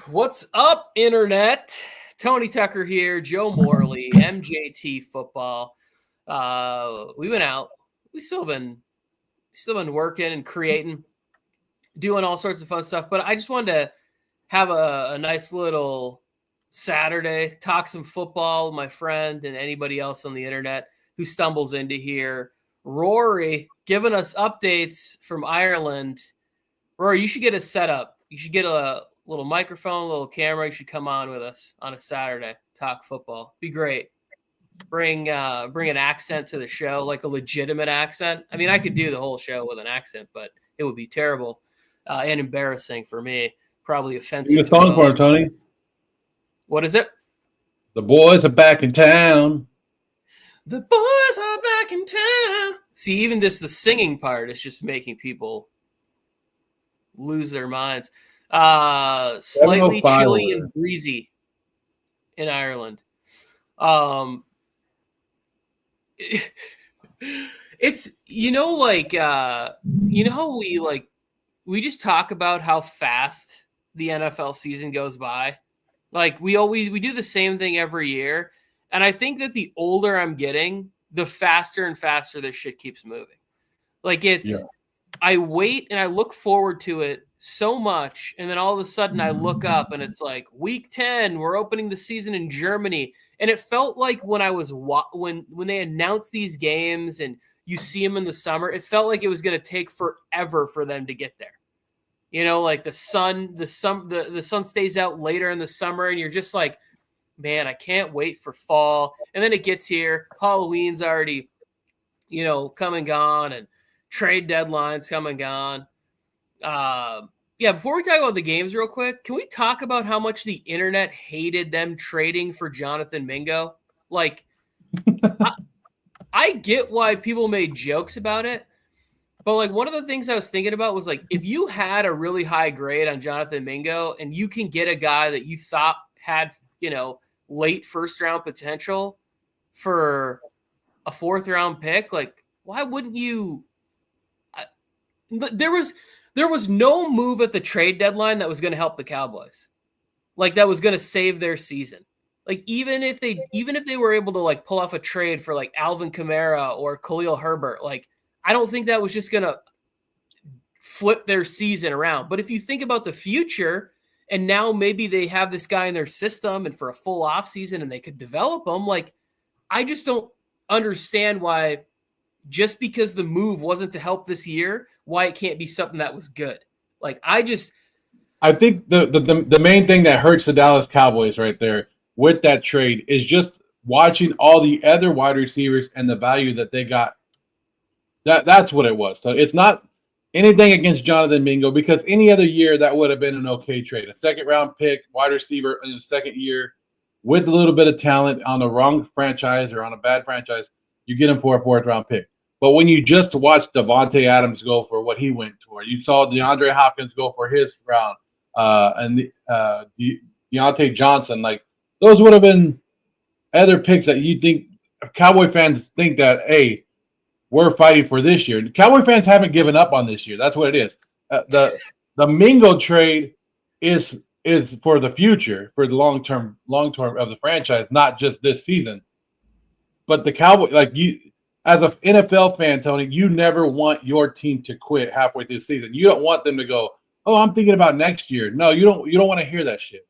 What's up, Internet? Tony Tucker here, Joe Morley, MJT Football. We went out. We still been working and creating, doing all sorts of fun stuff. But I just wanted to have a nice little Saturday, talk some football with my friend and anybody else on the internet who stumbles into here. Rory giving us updates from Ireland. Rory, you should get a setup. You should get a little microphone, a little camera. You should come on with us on a Saturday, talk football. Be great. Bring an accent to the show, like a legitimate accent. I mean, I could do the whole show with an accent, but it would be terrible and embarrassing for me. Probably offensive. Sing a song for him, Tony. What is it? The boys are back in town. The boys are back in town. See, even the singing part is just making people lose their minds. Slightly chilly and breezy in Ireland. It's how we just talk about how fast the NFL season goes by. Like we do the same thing every year, and I think that the older I'm getting, the faster and faster this shit keeps moving. Like I wait and I look forward to it so much, and then all of a sudden I look up and it's like week 10, we're opening the season in Germany, and it felt like when I was when they announced these games and you see them in the summer, it felt like it was going to take forever for them to get there. You know, like the sun stays out later in the summer, and you're just like, man, I can't wait for fall. And then it gets here, Halloween's already, come and gone, and trade deadlines come and gone. Before we talk about the games real quick, can we talk about how much the internet hated them trading for Jonathan Mingo? Like, I get why people made jokes about it, but like one of the things I was thinking about was like, if you had a really high grade on Jonathan Mingo and you can get a guy that you thought had, late first round potential for a 4th round pick, like why wouldn't you? There was no move at the trade deadline that was going to help the Cowboys, like that was going to save their season. Like even if they were able to like pull off a trade for like Alvin Kamara or Khalil Herbert, like I don't think that was just going to flip their season around. But if you think about the future, and now maybe they have this guy in their system and for a full offseason and they could develop him, like I just don't understand why, just because the move wasn't to help this year, why it can't be something that was good. Like I think the main thing that hurts the Dallas Cowboys right there with that trade is just watching all the other wide receivers and the value that they got. That's what it was. So it's not anything against Jonathan Mingo, because any other year that would have been an okay trade. A 2nd round pick, wide receiver in the 2nd year with a little bit of talent on the wrong franchise or on a bad franchise, you get him for a 4th round pick. But when you just watched Devontae Adams go for what he went for, you saw DeAndre Hopkins go for his round, and Deontay Johnson, like those would have been other picks that you think Cowboy fans think that, hey, we're fighting for this year. Cowboy fans haven't given up on this year. That's what it is. The Mingo trade is for the future, for the long term of the franchise, not just this season. But the Cowboy, like you, as an NFL fan, Tony, you never want your team to quit halfway through the season. You don't want them to go, "Oh, I'm thinking about next year." No, you don't. You don't want to hear that shit.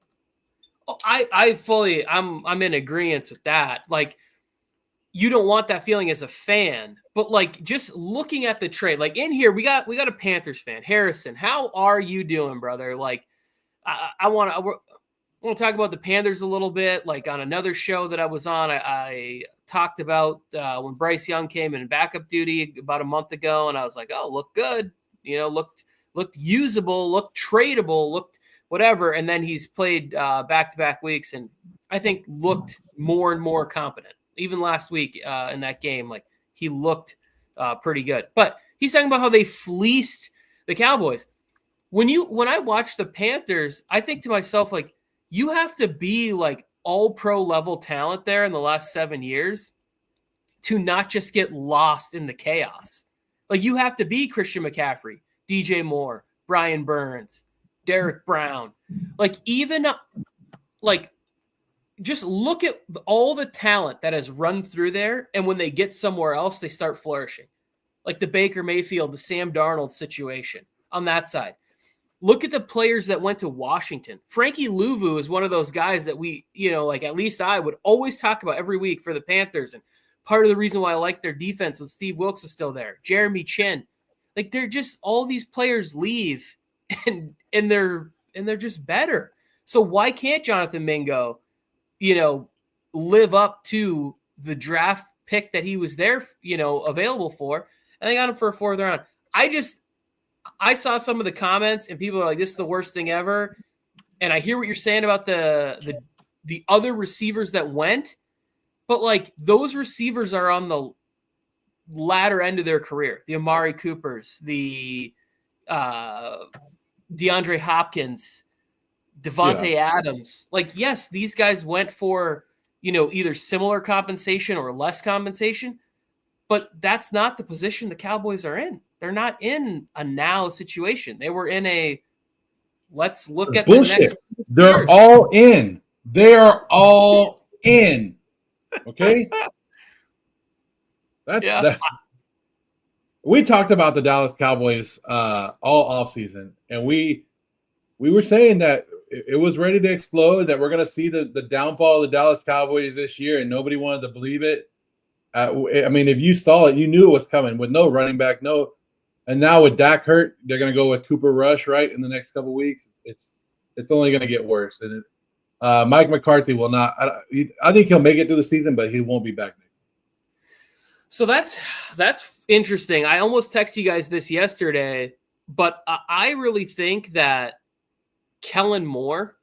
I'm in agreement with that. Like, you don't want that feeling as a fan, but like just looking at the trade, like in here, we got a Panthers fan, Harrison. How are you doing, brother? Like, I want to talk about the Panthers a little bit. Like on another show that I was on, I talked about when Bryce Young came in backup duty about a month ago, and I was like, oh, looked good, looked usable, looked tradable, looked whatever. And then he's played back-to-back weeks, and I think looked more and more competent. Even last week in that game, like he looked pretty good. But he's talking about how they fleeced the Cowboys. When I watch the Panthers, I think to myself, like, you have to be like all pro level talent there in the last 7 years to not just get lost in the chaos. Like you have to be Christian McCaffrey, DJ Moore, Brian Burns, Derek Brown. Like even like just look at all the talent that has run through there, and when they get somewhere else, they start flourishing. Like the Baker Mayfield, the Sam Darnold situation on that side. Look at the players that went to Washington. Frankie Louvu is one of those guys that we, like at least I would always talk about every week for the Panthers. And part of the reason why I like their defense was Steve Wilkes was still there. Jeremy Chin. Like they're just all these players leave and they're just better. So why can't Jonathan Mingo, live up to the draft pick that he was there, available for? And they got him for a 4th round. I saw some of the comments and people are like, this is the worst thing ever. And I hear what you're saying about the other receivers that went, but like those receivers are on the latter end of their career. The Amari Coopers, the DeAndre Hopkins, Devontae Adams. Like, yes, these guys went for, either similar compensation or less compensation, but that's not the position the Cowboys are in. They're not in a now situation. They were in a let's look at bullshit. The next. They're all in. They are all in. Okay. We talked about the Dallas Cowboys all offseason, and we were saying that it was ready to explode, that we're going to see the downfall of the Dallas Cowboys this year, and nobody wanted to believe it. If you saw it, you knew it was coming with no running back, and now with Dak hurt, they're going to go with Cooper Rush, right, in the next couple of weeks. It's only going to get worse. And Mike McCarthy will not. I think he'll make it through the season, but he won't be back next. So that's interesting. I almost texted you guys this yesterday, but I really think that Kellen Moore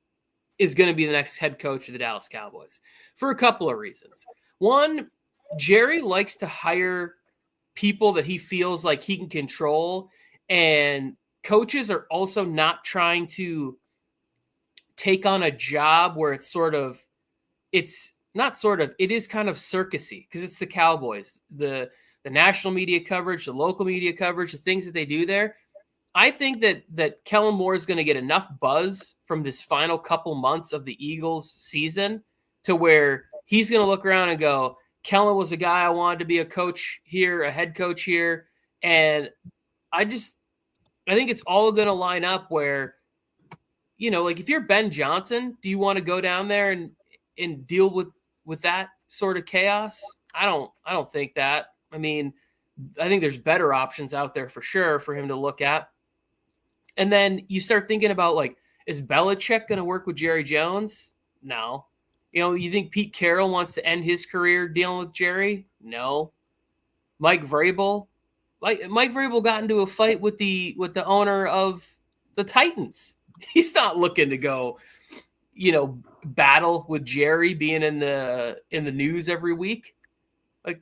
is going to be the next head coach of the Dallas Cowboys for a couple of reasons. One, Jerry likes to hire people that he feels like he can control, and coaches are also not trying to take on a job where it is kind of circusy because it's the Cowboys, the national media coverage, the local media coverage, the things that they do there. I think that Kellen Moore is going to get enough buzz from this final couple months of the Eagles season to where he's going to look around and go, Kellen was a guy I wanted to be a coach here, a head coach here. And I think it's all going to line up where, like if you're Ben Johnson, do you want to go down there and deal with that sort of chaos? I don't think that. I mean, I think there's better options out there for sure for him to look at. And then you start thinking about, like, is Belichick going to work with Jerry Jones? No. You think Pete Carroll wants to end his career dealing with Jerry? No. Mike Vrabel got into a fight with the owner of the Titans. He's not looking to go, battle with Jerry being in the news every week. Like,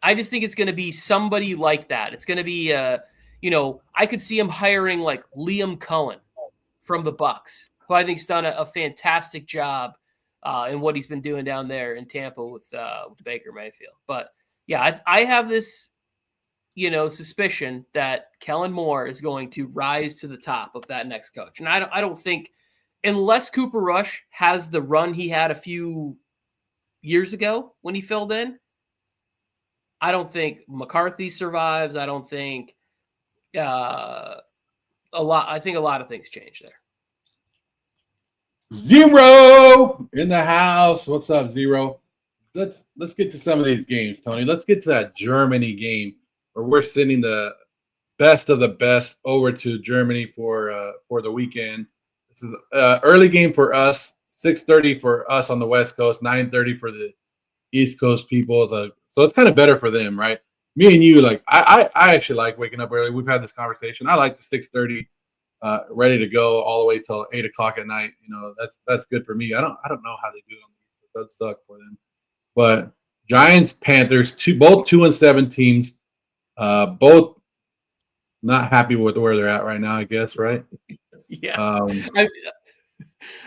I just think it's going to be somebody like that. It's going to be I could see him hiring like Liam Cohen from the Bucs, who I think's done a fantastic job in what he's been doing down there in Tampa with Baker Mayfield. But yeah, I have this, suspicion that Kellen Moore is going to rise to the top of that next coach. And I don't think, unless Cooper Rush has the run he had a few years ago when he filled in, I don't think McCarthy survives. I don't think I think a lot of things change there. Zero in the house. What's up, Zero? Let's get to some of these games, Tony. Let's get to that Germany game where we're sending the best of the best over to Germany for the weekend. This is an early game for us, 6:30 for us on the West Coast, 9:30 for the East Coast people. So it's kind of better for them, right? Me and you, like, I actually like waking up early. We've had this conversation. I like the 6:30, ready to go all the way till 8 o'clock at night. That's good for me. I don't know how they do it on these. That suck for them. But Giants, Panthers, both 2-7 teams, both not happy with where they're at right now, I guess, right? Yeah.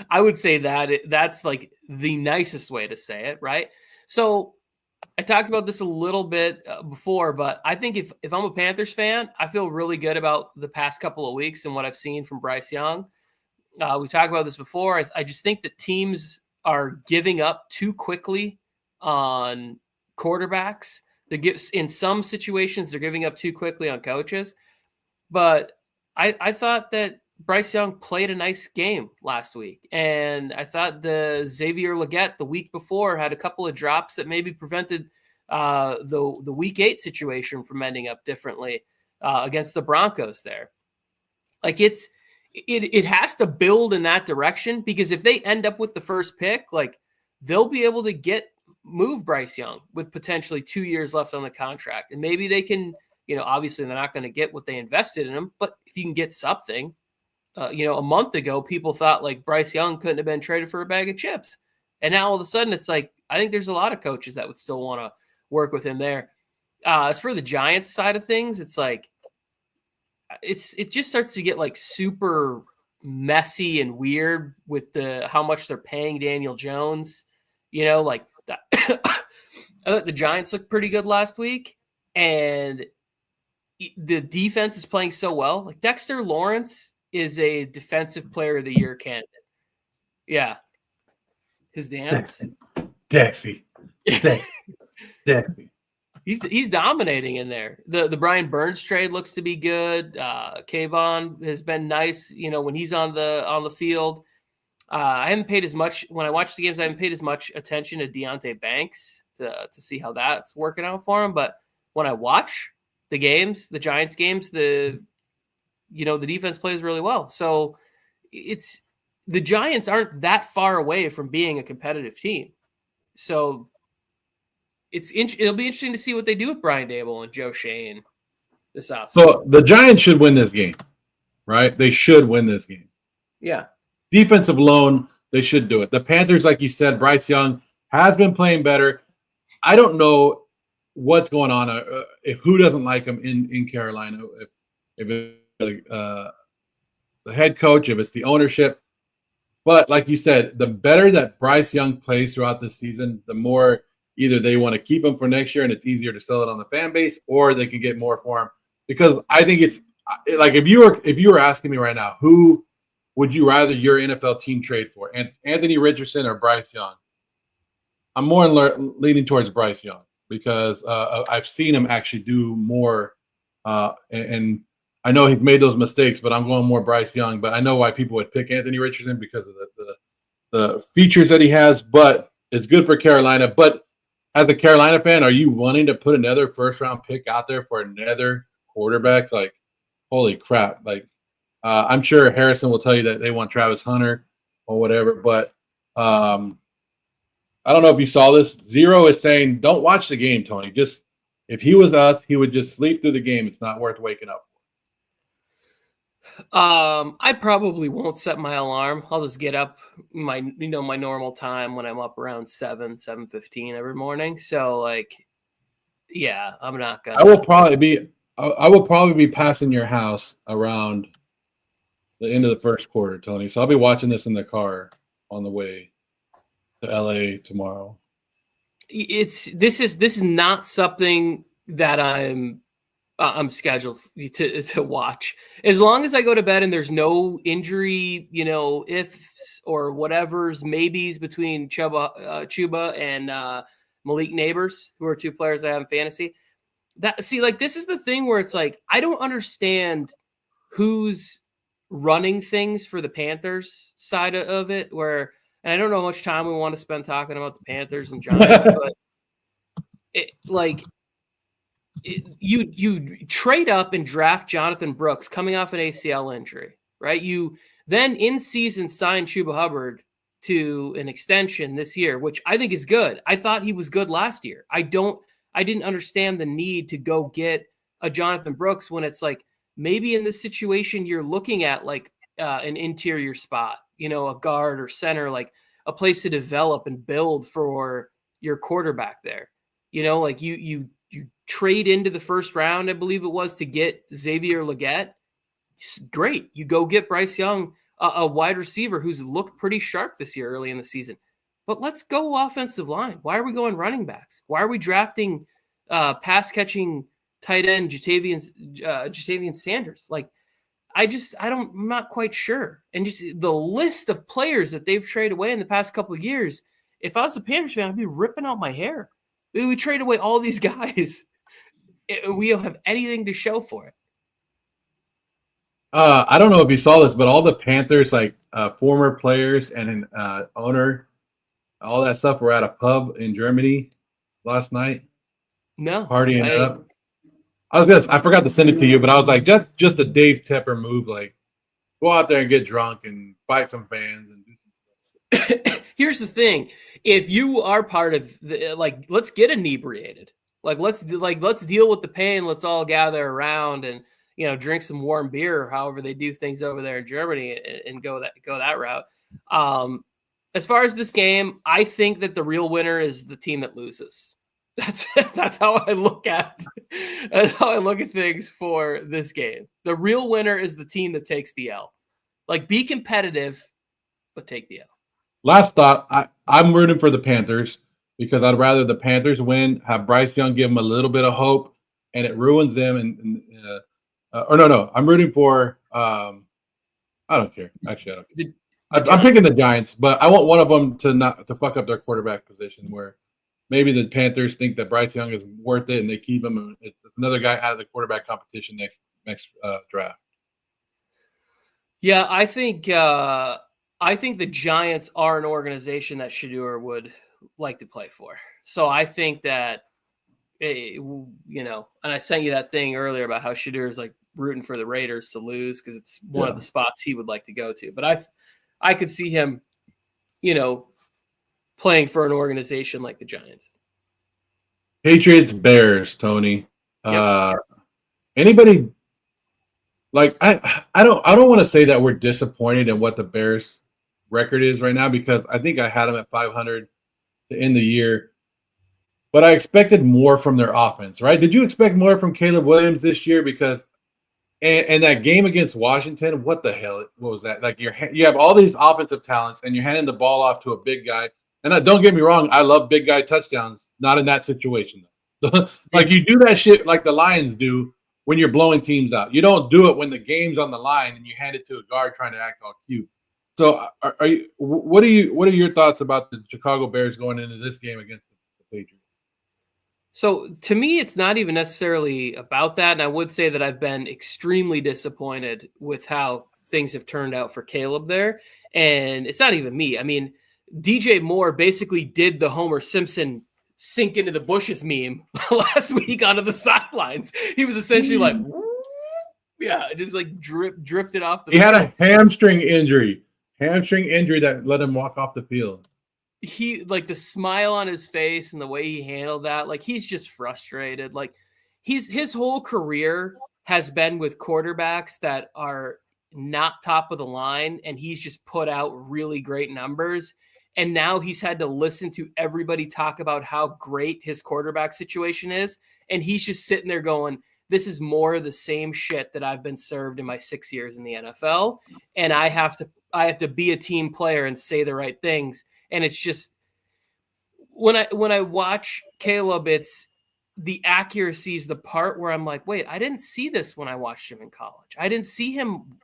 I would say that's like the nicest way to say it, right? So I talked about this a little bit before, but I think if I'm a Panthers fan, I feel really good about the past couple of weeks and what I've seen from Bryce Young. We talked about this before. I just think that teams are giving up too quickly on quarterbacks. In some situations, they're giving up too quickly on coaches. But I thought that Bryce Young played a nice game last week. And I thought the Xavier Legette the week before had a couple of drops that maybe prevented the week 8 situation from ending up differently against the Broncos there. Like it has to build in that direction, because if they end up with the first pick, like they'll be able to move Bryce Young with potentially 2 years left on the contract. And maybe they can, obviously they're not going to get what they invested in him, but if you can get something, a month ago, people thought like Bryce Young couldn't have been traded for a bag of chips. And now all of a sudden it's like, I think there's a lot of coaches that would still want to work with him there. As for the Giants side of things, it's like, it just starts to get like super messy and weird with how much they're paying Daniel Jones, like that. I thought the Giants looked pretty good last week, and the defense is playing so well. Like Dexter Lawrence is a defensive player of the year candidate. Yeah. His dance. Dexy. He's dominating in there. The Brian Burns trade looks to be good. Kayvon has been nice, when he's on the field. I haven't paid as much when I watch the games. I haven't paid as much attention to Deonte Banks to see how that's working out for him. But when I watch the games, the Giants games, the defense plays really well. So the Giants aren't that far away from being a competitive team. So it'll be interesting to see what they do with Brian Dable and Joe Shane this offseason. So the Giants should win this game, right? They should win this game. Yeah. Defensive alone, they should do it. The Panthers, like you said, Bryce Young has been playing better. I don't know what's going on. If who doesn't like him in Carolina? If it's the head coach, if it's the ownership. But like you said, the better that Bryce Young plays throughout the season, the more either they want to keep him for next year and it's easier to sell it on the fan base, or they can get more for him. Because I think it's like if you were asking me right now, who would you rather your NFL team trade for, Anthony Richardson or Bryce Young? I'm more leaning towards Bryce Young because I've seen him actually do more, and I know he's made those mistakes, but I'm going more Bryce Young. But I know why people would pick Anthony Richardson because of the features that he has. But it's good for Carolina. But as a Carolina fan, are you wanting to put another first-round pick out there for another quarterback? Like, holy crap! Like, I'm sure Harrison will tell you that they want Travis Hunter or whatever. But I don't know if you saw this. Zero is saying, "Don't watch the game, Tony. Just if he was us, he would just sleep through the game. It's not worth waking up." I probably won't set my alarm. I'll just get up my normal time when I'm up around 7:15 every morning. So like, yeah, I'm not gonna. I will probably be passing your house around the end of the first quarter, Tony. So I'll be watching this in the car on the way to LA tomorrow. This is not something that I'm scheduled to watch. As long as I go to bed and there's no injury, ifs or whatever's maybes between Chuba and Malik Neighbors, who are two players I have in fantasy. This is the thing where it's like, I don't understand who's running things for the Panthers side of it, and I don't know how much time we want to spend talking about the Panthers and Giants, but you trade up and draft Jonathan Brooks coming off an ACL injury, right? You then in season sign Chuba Hubbard to an extension this year, which I think is good. I thought he was good last year. I didn't understand the need to go get a Jonathan Brooks when it's like, maybe in this situation, you're looking at like an interior spot, a guard or center, like a place to develop and build for your quarterback there. Like you trade into the first round, I believe it was, to get Xavier Legette. Great. You go get Bryce Young, a wide receiver who's looked pretty sharp this year early in the season. But let's go offensive line. Why are we going running backs? Why are we drafting pass catching tight end Jatavian Sanders? Like, I'm not quite sure. And just the list of players that they've traded away in the past couple of years, if I was a Panthers fan, I'd be ripping out my hair. We trade away all these guys. We don't have anything to show for it. I don't know if you saw this, but all the Panthers, former players and an owner, all that stuff were at a pub in Germany last night. No. Partying up. I forgot to send it to you, but I was like, that's just a Dave Tepper move. Like, go out there and get drunk and fight some fans and do some stuff. Here's the thing: if you are part of let's get inebriated. Let's deal with the pain. Let's all gather around and drink some warm beer, or however they do things over there in Germany, and go that route. As far as this game, I think that the real winner is the team that loses. That's how I look at things for this game. The real winner is the team that takes the L. Be competitive, but take the L. Last thought, I'm rooting for the Panthers because I'd rather the Panthers win, have Bryce Young give them a little bit of hope, and it ruins them. I'm rooting for I don't care. Actually, I don't care. I'm picking the Giants, but I want one of them to fuck up their quarterback position where maybe the Panthers think that Bryce Young is worth it and they keep him. And it's another guy out of the quarterback competition next draft. Yeah, I think the Giants are an organization that Shedeur would like to play for. So I think that, and I sent you that thing earlier about how Shedeur is rooting for the Raiders to lose because it's one of the spots he would like to go to. But I could see him, playing for an organization like the Giants. Patriots, Bears, Tony. Yep. Anybody I don't want to say that we're disappointed in what the Bears record is right now because I think I had them at 500 to end the year. But I expected more from their offense, right? Did you expect more from Caleb Williams this year? Because and that game against Washington, what the hell? What was that? You have all these offensive talents and you're handing the ball off to a big guy. And don't get me wrong, I love big guy touchdowns. Not in that situation, though. You do that shit like the Lions do when you're blowing teams out. You don't do it when the game's on the line and you hand it to a guard trying to act all cute. So, what are your thoughts about the Chicago Bears going into this game against the Patriots? So, to me, it's not even necessarily about that. And I would say that I've been extremely disappointed with how things have turned out for Caleb there. And it's not even me. I mean, DJ Moore basically did the Homer Simpson sink into the bushes meme last week onto the sidelines. He was essentially just drifted off the field. He had a hamstring injury that let him walk off the field. He the smile on his face and the way he handled that, he's just frustrated. His whole career has been with quarterbacks that are not top of the line, and he's just put out really great numbers. And now he's had to listen to everybody talk about how great his quarterback situation is. And he's just sitting there going, this is more of the same shit that I've been served in my 6 years in the NFL. And I have to be a team player and say the right things. And it's just, when I watch Caleb, it's the accuracy is the part where I'm like, wait, I didn't see this when I watched him in college. I didn't see him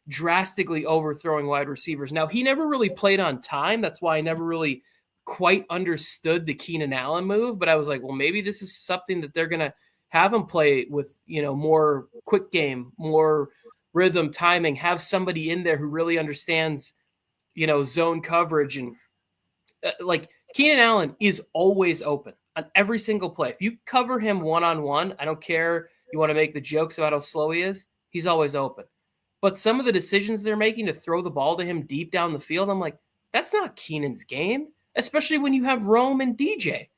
drastically overthrowing wide receivers. Now, he never really played on time. That's why I never really quite understood the Keenan Allen move. But I was like, well, maybe this is something that they're going to have him play with, more quick game, more rhythm, timing, have somebody in there who really understands, zone coverage. And Keenan Allen is always open on every single play. If you cover him one-on-one, I don't care. You want to make the jokes about how slow he is. He's always open. But some of the decisions they're making to throw the ball to him deep down the field, I'm like, that's not Keenan's game, especially when you have Rome and DJ.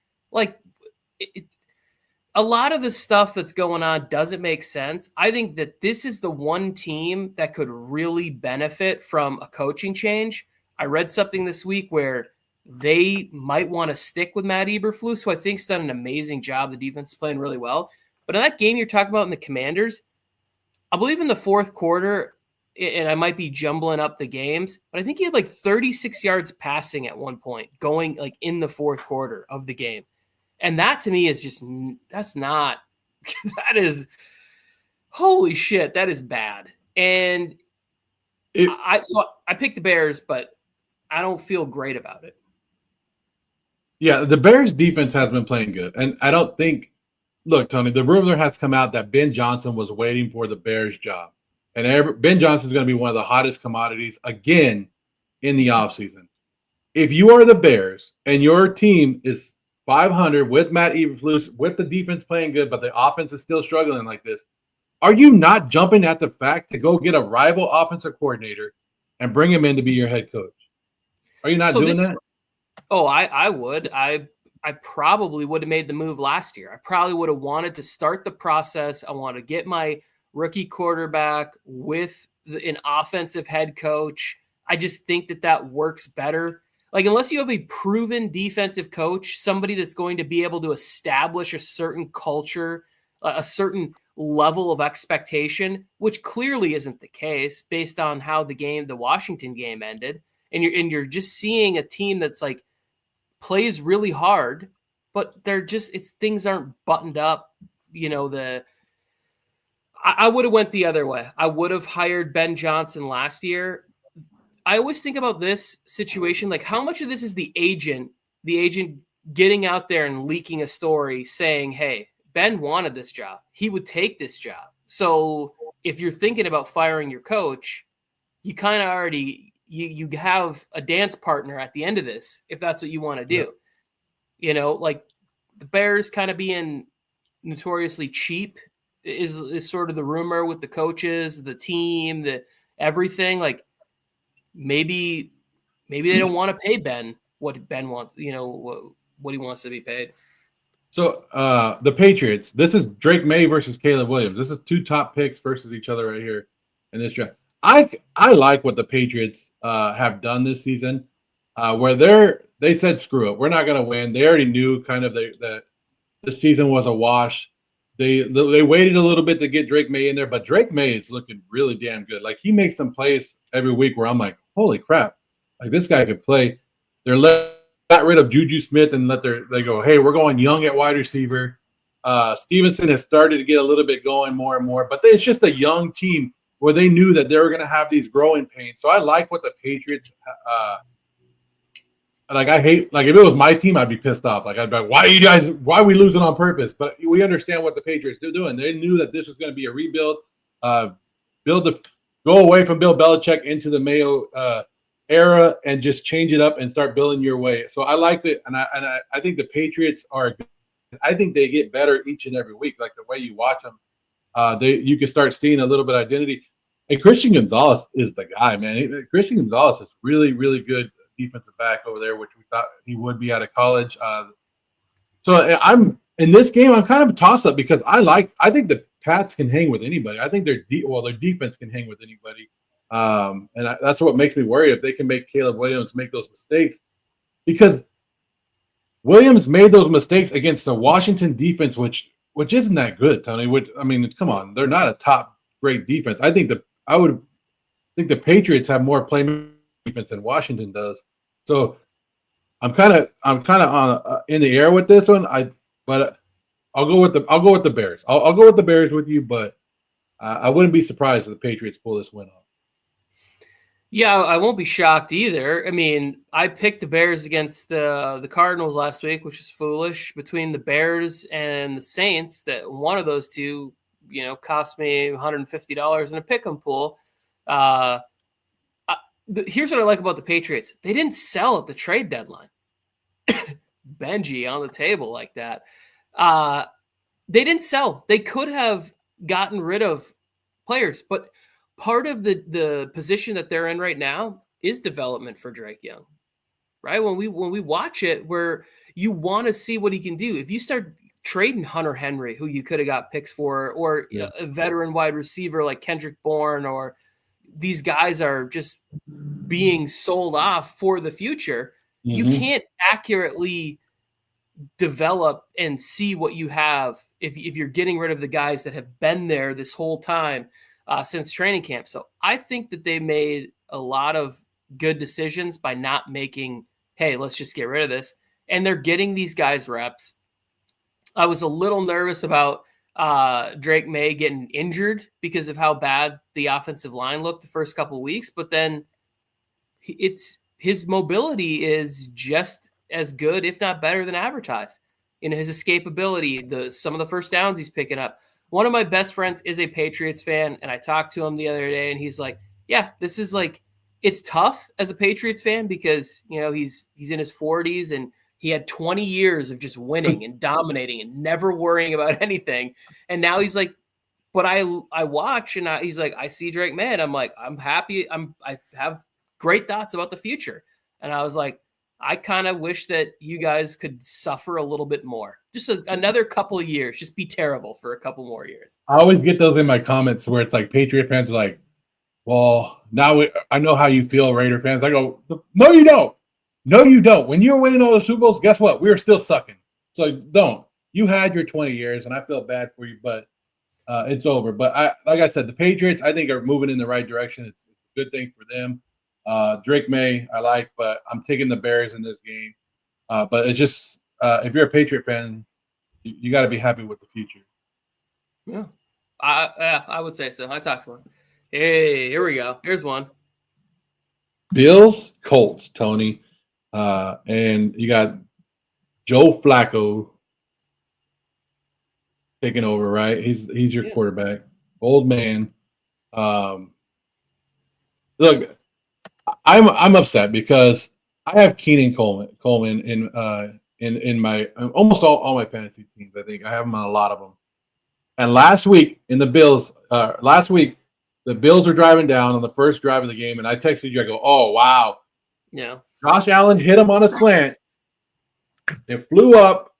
A lot of the stuff that's going on doesn't make sense. I think that this is the one team that could really benefit from a coaching change. I read something this week where they might want to stick with Matt Eberflus, who I think has done an amazing job. The defense is playing really well. But in that game you're talking about in the Commanders, I believe in the fourth quarter, and I might be jumbling up the games, but I think he had like 36 yards passing at one point, going like in the fourth quarter of the game. And that to me is just, that's not, that is, holy shit, that is bad. And I picked the Bears, but I don't feel great about it. Yeah, the Bears defense has been playing good. And I don't think, look, Tony, the rumor has come out that Ben Johnson was waiting for the Bears job. And Ben Johnson is going to be one of the hottest commodities again in the offseason. If you are the Bears and your team is 500 with Matt Eberflus, with the defense playing good, but the offense is still struggling like this, are you not jumping at the fact to go get a rival offensive coordinator and bring him in to be your head coach? Are you not doing that? Oh, I would. I probably would have made the move last year. I probably would have wanted to start the process. I want to get my rookie quarterback with an offensive head coach. I just think that works better. Like, unless you have a proven defensive coach, somebody that's going to be able to establish a certain culture, a certain level of expectation, which clearly isn't the case based on how the Washington game ended. And you're just seeing a team that's like plays really hard, but things aren't buttoned up. I would have went the other way. I would have hired Ben Johnson last year. I always think about this situation, like how much of this is the agent getting out there and leaking a story saying, hey, Ben wanted this job. He would take this job. So if you're thinking about firing your coach, you kind of already, you have a dance partner at the end of this, if that's what you want to do. Yeah. Like the Bears kind of being notoriously cheap is sort of the rumor with the coaches, the team, the everything. Like maybe they don't want to pay Ben what Ben wants, what he wants to be paid. So the Patriots, this is Drake May versus Caleb Williams. This is two top picks versus each other right here in this draft. I like what the Patriots have done this season, where they said screw it, we're not going to win. They already knew kind of that the season was a wash. They waited a little bit to get Drake May in there, but Drake May is looking really damn good. Like he makes some plays every week where I'm like, holy crap, like this guy could play. They're got rid of Juju Smith and they go, hey, we're going young at wide receiver. Stevenson has started to get a little bit going more and more, but it's just a young team where they knew that they were going to have these growing pains. So I like what the Patriots like. I hate, like, if it was my team, I'd be pissed off. Like, I'd be like, why are we losing on purpose? But we understand what the Patriots are doing. They knew that this was going to be a rebuild, go away from Bill Belichick into the Mayo era and just change it up and start building your way. So I like it. And I think the Patriots I think they get better each and every week. Like the way you watch them, you can start seeing a little bit of identity. And Christian Gonzalez is the guy, man. Christian Gonzalez is really, really good defensive back over there, which we thought he would be out of college. So I'm in this game. I'm kind of a toss up because I think the Pats can hang with anybody. I think their defense can hang with anybody, and that's what makes me worry if they can make Caleb Williams make those mistakes, because Williams made those mistakes against the Washington defense, which isn't that good, Tony. Come on, they're not a top great defense. I would think the Patriots have more playmaking defense than Washington does. So I'm kind of on in the air with this one. But I'll go with the Bears. I'll go with the Bears with you, but I wouldn't be surprised if the Patriots pull this win off. Yeah, I won't be shocked either. I mean, I picked the Bears against the Cardinals last week, which is foolish. Between the Bears and the Saints, that one of those two, cost me $150 in a pick'em pool. Here's what I like about the Patriots. They didn't sell at the trade deadline. Benji on the table like that. They didn't sell. They could have gotten rid of players, but part of the position that they're in right now is development for Drake Young, right? When we watch it, where you want to see what he can do. If you start trading Hunter Henry, who you could have got picks for, or a veteran wide receiver like Kendrick Bourne, or these guys are just being sold off for the future, you can't accurately develop and see what you have if you're getting rid of the guys that have been there this whole time. since training camp. So I think that they made a lot of good decisions by not making, hey, let's just get rid of this. And they're getting these guys reps. I was a little nervous about Drake May getting injured because of how bad the offensive line looked the first couple of weeks, but then his mobility is just as good, if not better, than advertised. His escapability, some of the first downs he's picking up. One of my best friends is a Patriots fan, and I talked to him the other day, and he's like, yeah, this is like, it's tough as a Patriots fan because, he's in his 40s and he had 20 years of just winning and dominating and never worrying about anything. And now he's like, but I watch and he's like, I see Drake May. I'm like, I'm happy. I have great thoughts about the future. And I was like, I kind of wish that you guys could suffer a little bit more. Just another couple of years. Just be terrible for a couple more years. I always get those in my comments where it's like Patriot fans are like, well, now I know how you feel, Raider fans. I go, no, you don't. No, you don't. When you're winning all the Super Bowls, guess what? We're still sucking. So don't. You had your 20 years, and I feel bad for you, but it's over. But like I said, the Patriots, I think, are moving in the right direction. It's a good thing for them. Drake May, I like, but I'm taking the Bears in this game. But it's just if you're a Patriot fan, you got to be happy with the future. Yeah, I would say so. I talked to one. Hey, here we go. Here's one. Bills, Colts, Tony. And you got Joe Flacco taking over, right? He's your quarterback. Old man. Look, I'm upset because I have Keenan Coleman in my almost all my fantasy teams. I think I have him on a lot of them. And last week in the Bills, the Bills were driving down on the first drive of the game, and I texted you. I go, "Oh wow, yeah." Josh Allen hit him on a slant. It flew up,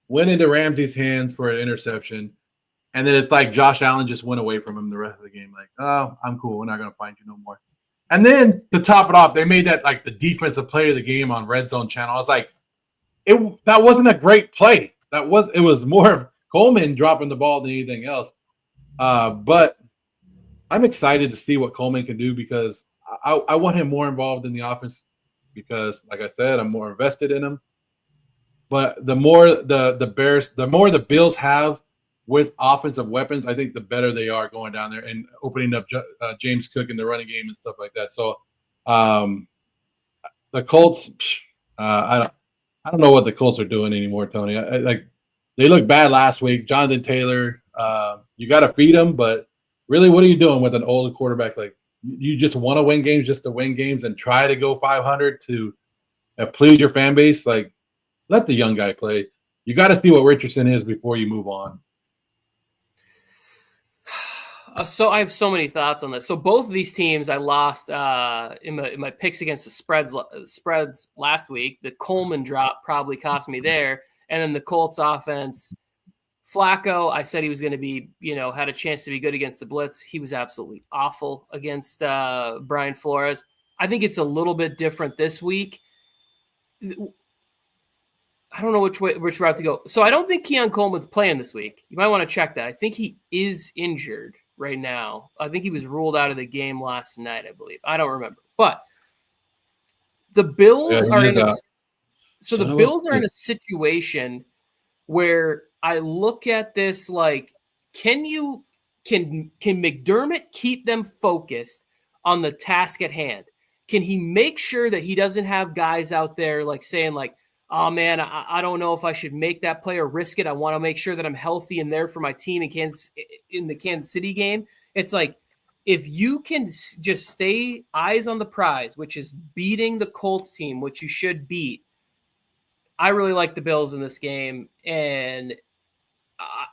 went into Ramsey's hands for an interception, and then it's like Josh Allen just went away from him the rest of the game. Like, oh, I'm cool. We're not going to find you no more. And then to top it off, they made that like the defensive play of the game on Red Zone Channel. I was like, that wasn't a great play. It was more of Coleman dropping the ball than anything else. But I'm excited to see what Coleman can do because I want him more involved in the offense because, like I said, I'm more invested in him. But the more the Bills have with offensive weapons, I think the better they are going down there and opening up James Cook in the running game and stuff like that. So the Colts, I don't know what the Colts are doing anymore, Tony. They looked bad last week. Jonathan Taylor, you got to feed him, but really, what are you doing with an older quarterback? Like, you just want to win games just to win games and try to go 500 to please your fan base? Like, let the young guy play. You got to see what Richardson is before you move on. So I have so many thoughts on this. So both of these teams I lost in my picks against the spreads last week. The Coleman drop probably cost me there. And then the Colts offense, Flacco, I said he was going to be, had a chance to be good against the blitz. He was absolutely awful against Brian Flores. I think it's a little bit different this week. I don't know which route to go. So I don't think Keon Coleman's playing this week. You might want to check that. I think he is injured right now. I think he was ruled out of the game last night, I believe. I don't remember. But the Bills are in a situation where I look at this like, can McDermott keep them focused on the task at hand? Can he make sure that he doesn't have guys out there like saying like, oh man, I don't know if I should make that play or risk it. I want to make sure that I'm healthy and there for my team in the Kansas City game. It's like, if you can just stay eyes on the prize, which is beating the Colts team, which you should beat. I really like the Bills in this game. And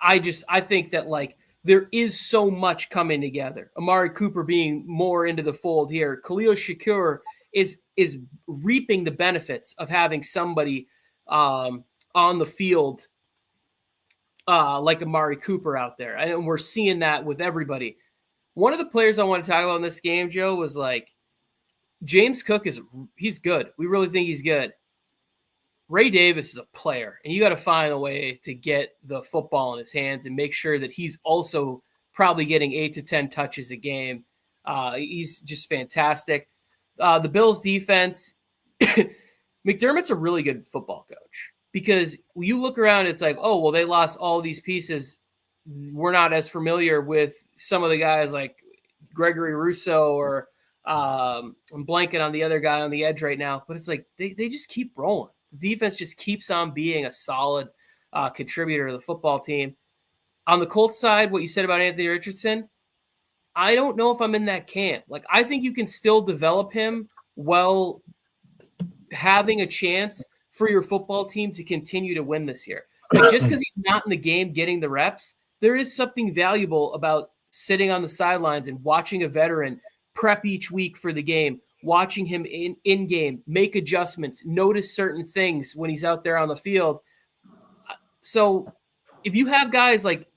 I think that like there is so much coming together. Amari Cooper being more into the fold here. Khalil Shakur is reaping the benefits of having somebody on the field like Amari Cooper out there. And we're seeing that with everybody. One of the players I want to talk about in this game, Joe, was like James Cook he's good. We really think he's good. Ray Davis is a player, and you got to find a way to get the football in his hands and make sure that he's also probably getting 8 to 10 touches a game. He's just fantastic. The Bills defense, McDermott's a really good football coach because when you look around, it's like, oh, well, they lost all these pieces. We're not as familiar with some of the guys like Gregory Rousseau or I'm blanking on the other guy on the edge right now, but it's like they just keep rolling. The defense just keeps on being a solid contributor to the football team. On the Colts side, what you said about Anthony Richardson, I don't know if I'm in that camp. Like, I think you can still develop him while having a chance for your football team to continue to win this year. Like, just because he's not in the game getting the reps, there is something valuable about sitting on the sidelines and watching a veteran prep each week for the game, watching him in game, make adjustments, notice certain things when he's out there on the field. So if you have guys like,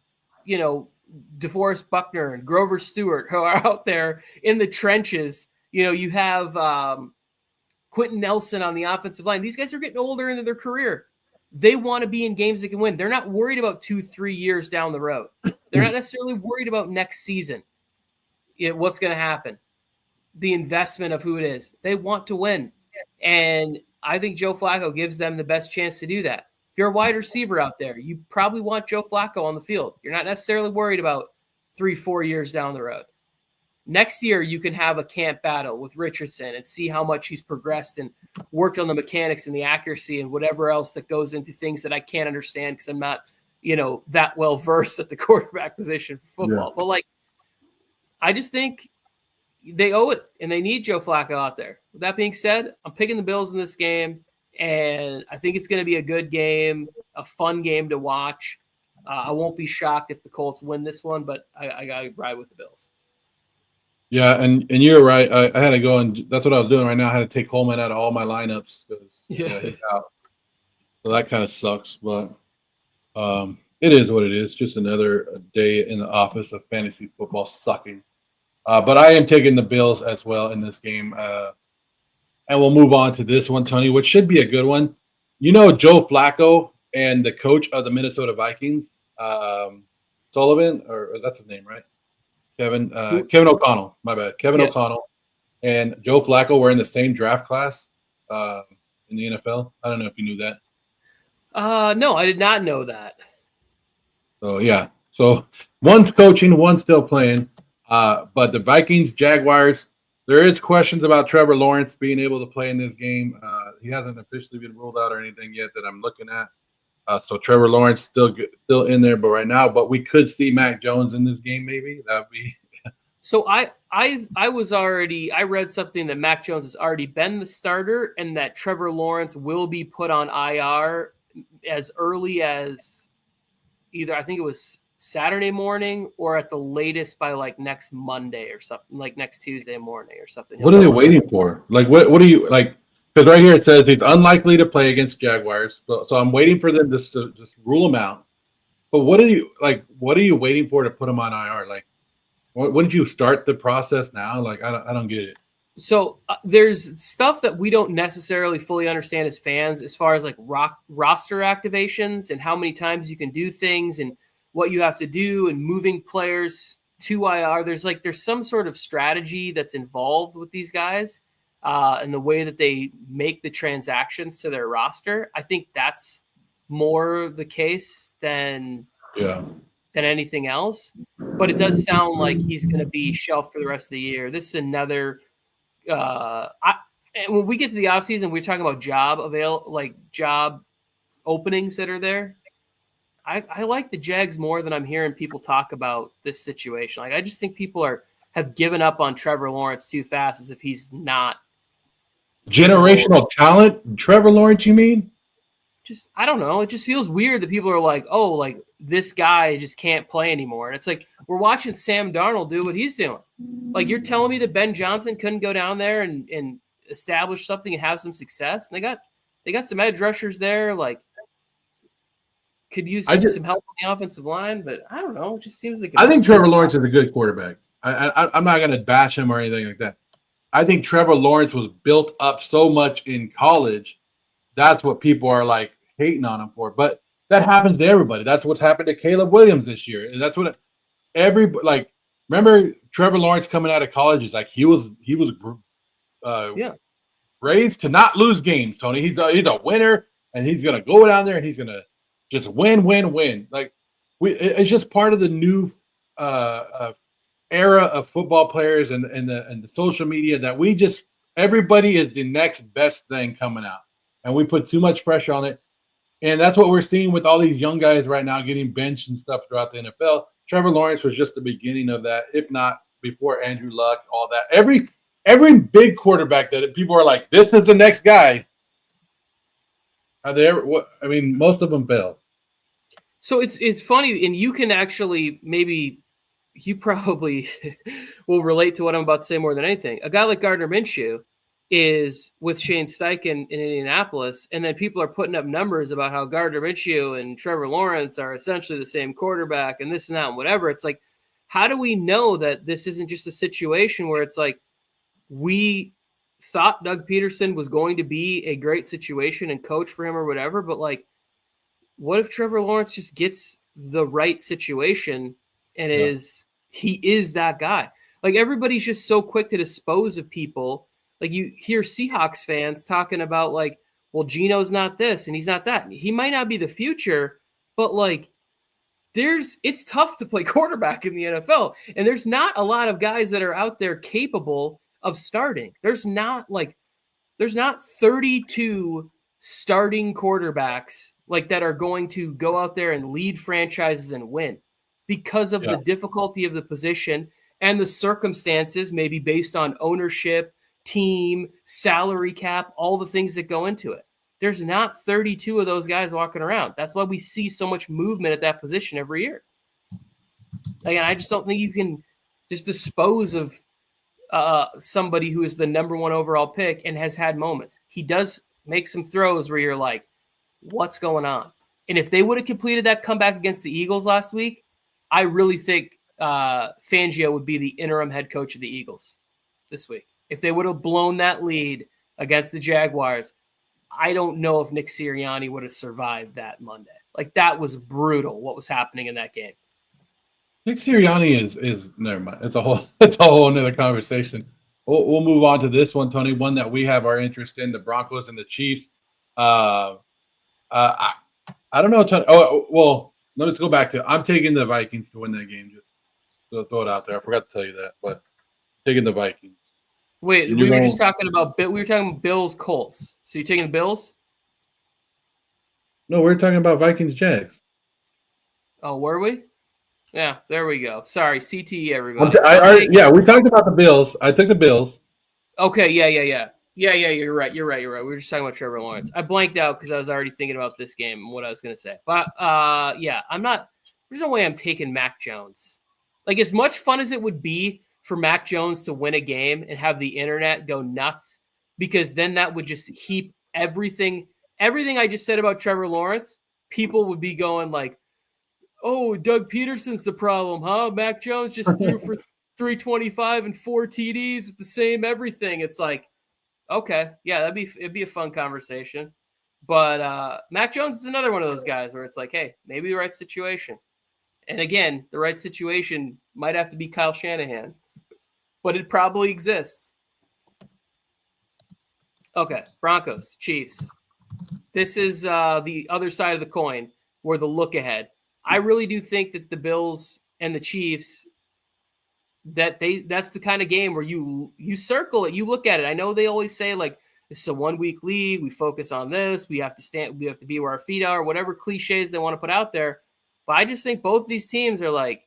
DeForest Buckner and Grover Stewart who are out there in the trenches, you have Quentin Nelson on the offensive line. These guys are getting older into their career. They want to be in games that can win. They're not worried about 2-3 years down the road. They're not necessarily worried about next season. What's going to happen? The investment of who it is. They want to win. And I think Joe Flacco gives them the best chance to do that. If you're a wide receiver out there, you probably want Joe Flacco on the field. You're not necessarily worried about 3-4 years down the road. Next year, you can have a camp battle with Richardson and see how much he's progressed and worked on the mechanics and the accuracy and whatever else that goes into things that I can't understand because I'm not, that well versed at the quarterback position for football. Yeah. But I just think they owe it and they need Joe Flacco out there. With that being said, I'm picking the Bills in this game, and I think it's going to be a good game, a fun game to watch. I won't be shocked if the Colts win this one, but I got to ride with the Bills. Yeah, and you're right. I had to go, and that's what I was doing right now. I had to take Coleman out of all my lineups because he's out. So that kind of sucks, but it is what it is. Just another day in the office of fantasy football sucking. But I am taking the Bills as well in this game. And we'll move on to this one, Tony, which should be a good one. Joe Flacco and the coach of the Minnesota Vikings, Sullivan, or that's his name, right? Kevin O'Connell, my bad. Kevin O'Connell and Joe Flacco were in the same draft class in the NFL. I don't know if you knew that. No, I did not know that. So, yeah. So, one's coaching, one's still playing. But the Vikings, Jaguars, there is questions about Trevor Lawrence being able to play in this game. He hasn't officially been ruled out or anything yet that I'm looking at. So Trevor Lawrence still in there, but right now, we could see Mac Jones in this game. Maybe that would be. So I read something that Mac Jones has already been the starter, and that Trevor Lawrence will be put on IR as early as either I think it was Saturday morning or at the latest by next Monday or something, next Tuesday morning or something. What are they waiting for? What do you like? Because right here it says he's unlikely to play against Jaguars, so I'm waiting for them just to rule him out. But what are you waiting for to put him on IR? Wouldn't you start the process now? I don't get it. So there's stuff that we don't necessarily fully understand as fans, as far as roster activations and how many times you can do things and what you have to do and moving players to IR. There's some sort of strategy that's involved with these guys. And the way that they make the transactions to their roster, I think that's more the case than anything else. But it does sound like he's going to be shelved for the rest of the year. This is another. When we get to the offseason, we're talking about job openings that are there. I like the Jags more than I'm hearing people talk about this situation. I just think people have given up on Trevor Lawrence too fast, as if he's not. Generational talent, Trevor Lawrence, you mean? Just I don't know. It just feels weird that people are like, oh, this guy just can't play anymore. And it's we're watching Sam Darnold do what he's doing. You're telling me that Ben Johnson couldn't go down there and establish something and have some success? And they got some edge rushers there, could use some help on the offensive line, but I don't know. It just seems like I think Trevor Lawrence is a good quarterback. I'm not going to bash him or anything like that. I think Trevor Lawrence was built up so much in college. That's what people are hating on him for. But that happens to everybody. That's what's happened to Caleb Williams this year. And that's what remember Trevor Lawrence coming out of college is like he was Yeah. raised to not lose games, Tony. He's a winner, and he's gonna go down there and he's gonna just win. Like it's just part of the new era of football players and the social media that everybody is the next best thing coming out, and we put too much pressure on it, and that's what we're seeing with all these young guys right now getting benched and stuff throughout the NFL. Trevor Lawrence was just the beginning of that, if not before Andrew Luck, all that. Every big quarterback that people are like, this is the next guy. Are they ever? I mean, most of them fail. So it's funny, and you can actually maybe you probably will relate to what I'm about to say more than anything. A guy like Gardner Minshew is with Shane Steichen in Indianapolis, and then people are putting up numbers about how Gardner Minshew and Trevor Lawrence are essentially the same quarterback and this and that and whatever. It's like, how do we know that this isn't just a situation where it's like we thought Doug Peterson was going to be a great situation and coach for him or whatever, but like, what if Trevor Lawrence just gets the right situation and he is that guy? Like everybody's just so quick to dispose of people. Like you hear Seahawks fans talking about like, well, Geno's not this and he's not that. He might not be the future, but like it's tough to play quarterback in the NFL. And there's not a lot of guys that are out there capable of starting. There's not 32 starting quarterbacks like that are going to go out there and lead franchises and win because of the difficulty of the position and the circumstances, maybe based on ownership, team, salary cap, all the things that go into it. There's not 32 of those guys walking around. That's why we see so much movement at that position every year. Again, I just don't think you can just dispose of somebody who is the number one overall pick and has had moments. He does make some throws where you're like, what's going on? And if they would have completed that comeback against the Eagles last week, I really think Fangio would be the interim head coach of the Eagles this week. If they would have blown that lead against the Jaguars, I don't know if Nick Sirianni would have survived that Monday. Like that was brutal what was happening in that game. Nick Sirianni is never mind. It's a whole another conversation. We'll move on to this one, Tony. One that we have our interest in: the Broncos and the Chiefs. I don't know, Tony. Oh well, let's go back to. I'm taking the Vikings to win that game. Just to throw it out there. I forgot to tell you that, but taking the Vikings. Wait, we were just talking about Bills Colts. So you're taking the Bills? No, we're talking about Vikings Jags. Oh, were we? Yeah, there we go. Sorry, CTE, everybody. We talked about the Bills. I took the Bills. Okay, yeah. You're right. We were just talking about Trevor Lawrence. I blanked out because I was already thinking about this game and what I was going to say. But I'm not. There's no way I'm taking Mac Jones. Like as much fun as it would be for Mac Jones to win a game and have the internet go nuts, because then that would just heap everything I just said about Trevor Lawrence. People would be going like, oh, Doug Peterson's the problem, huh? Mac Jones just threw for 325 and 4 TDs with the same everything. It's like, okay, yeah, it'd be a fun conversation. But Mac Jones is another one of those guys where it's like, hey, maybe the right situation. And again, the right situation might have to be Kyle Shanahan, but it probably exists. Okay, Broncos, Chiefs. This is the other side of the coin where the look ahead. I really do think that the Bills and the Chiefs, that's the kind of game where you circle it, you look at it. I know they always say like this is a 1-week league, we focus on this, we have to be where our feet are, whatever cliches they want to put out there. But I just think both of these teams are like,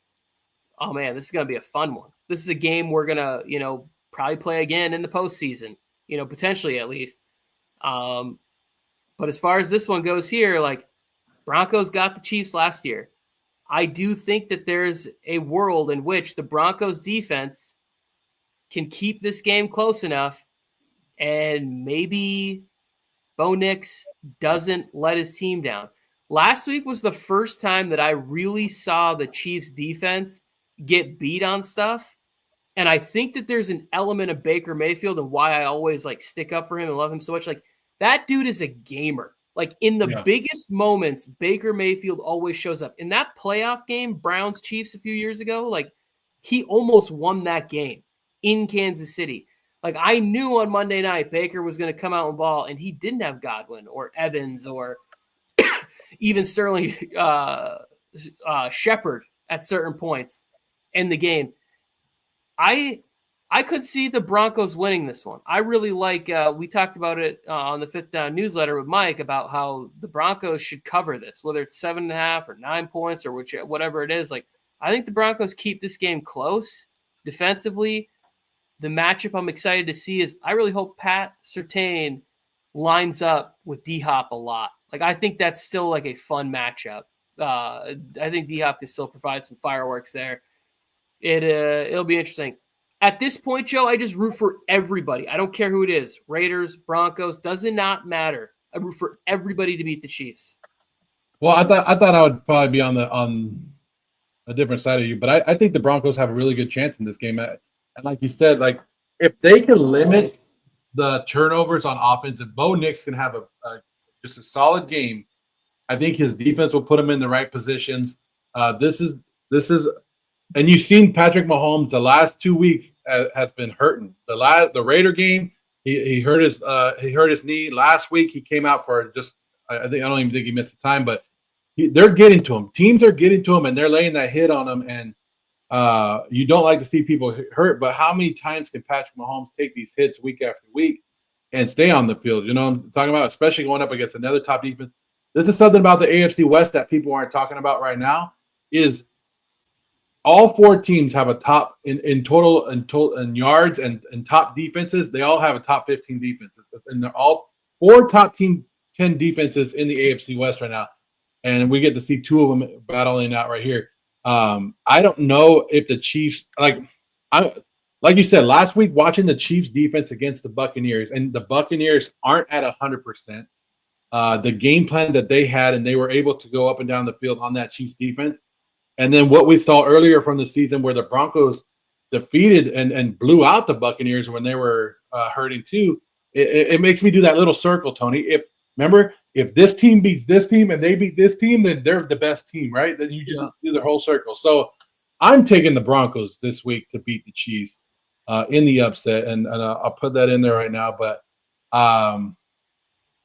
oh man, this is going to be a fun one. This is a game we're going to, probably play again in the postseason, potentially at least. But as far as this one goes here, like Broncos got the Chiefs last year. I do think that there's a world in which the Broncos defense can keep this game close enough and maybe Bo Nix doesn't let his team down. Last week was the first time that I really saw the Chiefs defense get beat on stuff. And I think that there's an element of Baker Mayfield and why I always like stick up for him and love him so much. Like that dude is a gamer. Like in the biggest moments, Baker Mayfield always shows up. In that playoff game, Browns Chiefs a few years ago, like he almost won that game in Kansas City. Like I knew on Monday night Baker was going to come out and ball, and he didn't have Godwin or Evans or even Sterling Shepard at certain points in the game. I could see the Broncos winning this one. I really like, we talked about it on the Fifth Down newsletter with Mike about how the Broncos should cover this, whether it's 7.5 or 9 points or whatever it is. Like, I think the Broncos keep this game close defensively. The matchup I'm excited to see is I really hope Pat Surtain lines up with D-Hop a lot. Like, I think that's still like a fun matchup. I think D-Hop can still provide some fireworks there. It'll be interesting. At this point, Joe, I just root for everybody. I don't care who it is. Raiders, Broncos, does it not matter. I root for everybody to beat the Chiefs. Well, I thought I would probably be on a different side of you, but I think the Broncos have a really good chance in this game. And like you said, like if they can limit the turnovers on offense, if Bo Nix can have just a solid game, I think his defense will put him in the right positions. This is. And you've seen Patrick Mahomes the last 2 weeks has been hurting. The Raider game, he hurt his knee. Last week he came out for I don't even think he missed the time, but they're getting to him. Teams are getting to him, and they're laying that hit on him. And you don't like to see people hurt, but how many times can Patrick Mahomes take these hits week after week and stay on the field? You know what I'm talking about, especially going up against another top defense. This is something about the AFC West that people aren't talking about right now is all 4 teams have a top in total in yards and top defenses. They all have a top 15 defenses, and they're all 4 top 10 defenses in the AFC West right now. And we get to see 2 of them battling out right here. I don't know if the Chiefs like you said last week, watching the Chiefs defense against the Buccaneers, and the Buccaneers aren't at 100%. The game plan that they had, and they were able to go up and down the field on that Chiefs defense. And then what we saw earlier from the season where the Broncos defeated and blew out the Buccaneers when they were hurting too, it makes me do that little circle, Tony. If this team beats this team and they beat this team, then they're the best team, right? Then you just do the whole circle. So I'm taking the Broncos this week to beat the Chiefs in the upset, and I'll put that in there right now. But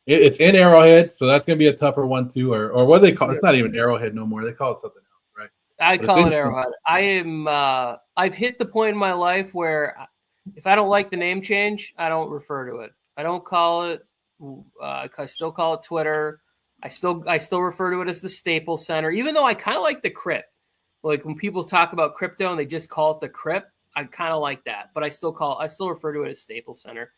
it's in Arrowhead, so that's going to be a tougher one too. Or what do they call it? It's not even Arrowhead no more. They call it something else. I call it Arrowhead. I've hit the point in my life where if I don't like the name change, I don't refer to it. I don't call it. I still call it Twitter. I still refer to it as the Staples Center, even though I kind of like the Crypt. Like when people talk about crypto and they just call it the Crypt, I kind of like that. But I still refer to it as Staples Center.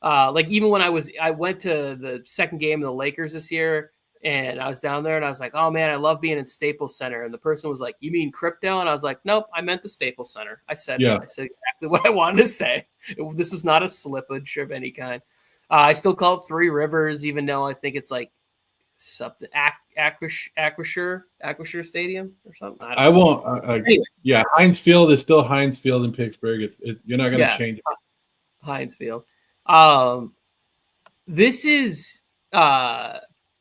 Like even when I went to the second game of the Lakers this year. And I was down there and I was like, oh man, I love being in Staples Center. And the person was like, you mean crypto? And I was like, nope, I meant the Staples Center. I said exactly what I wanted to say. This was not a slippage of any kind. I still call it Three Rivers, even though I think it's like something Acrisure Stadium or something. I won't. Anyway. Yeah, Heinz Field is still Heinz Field in Pittsburgh. You're not going to change it. Heinz Field. This is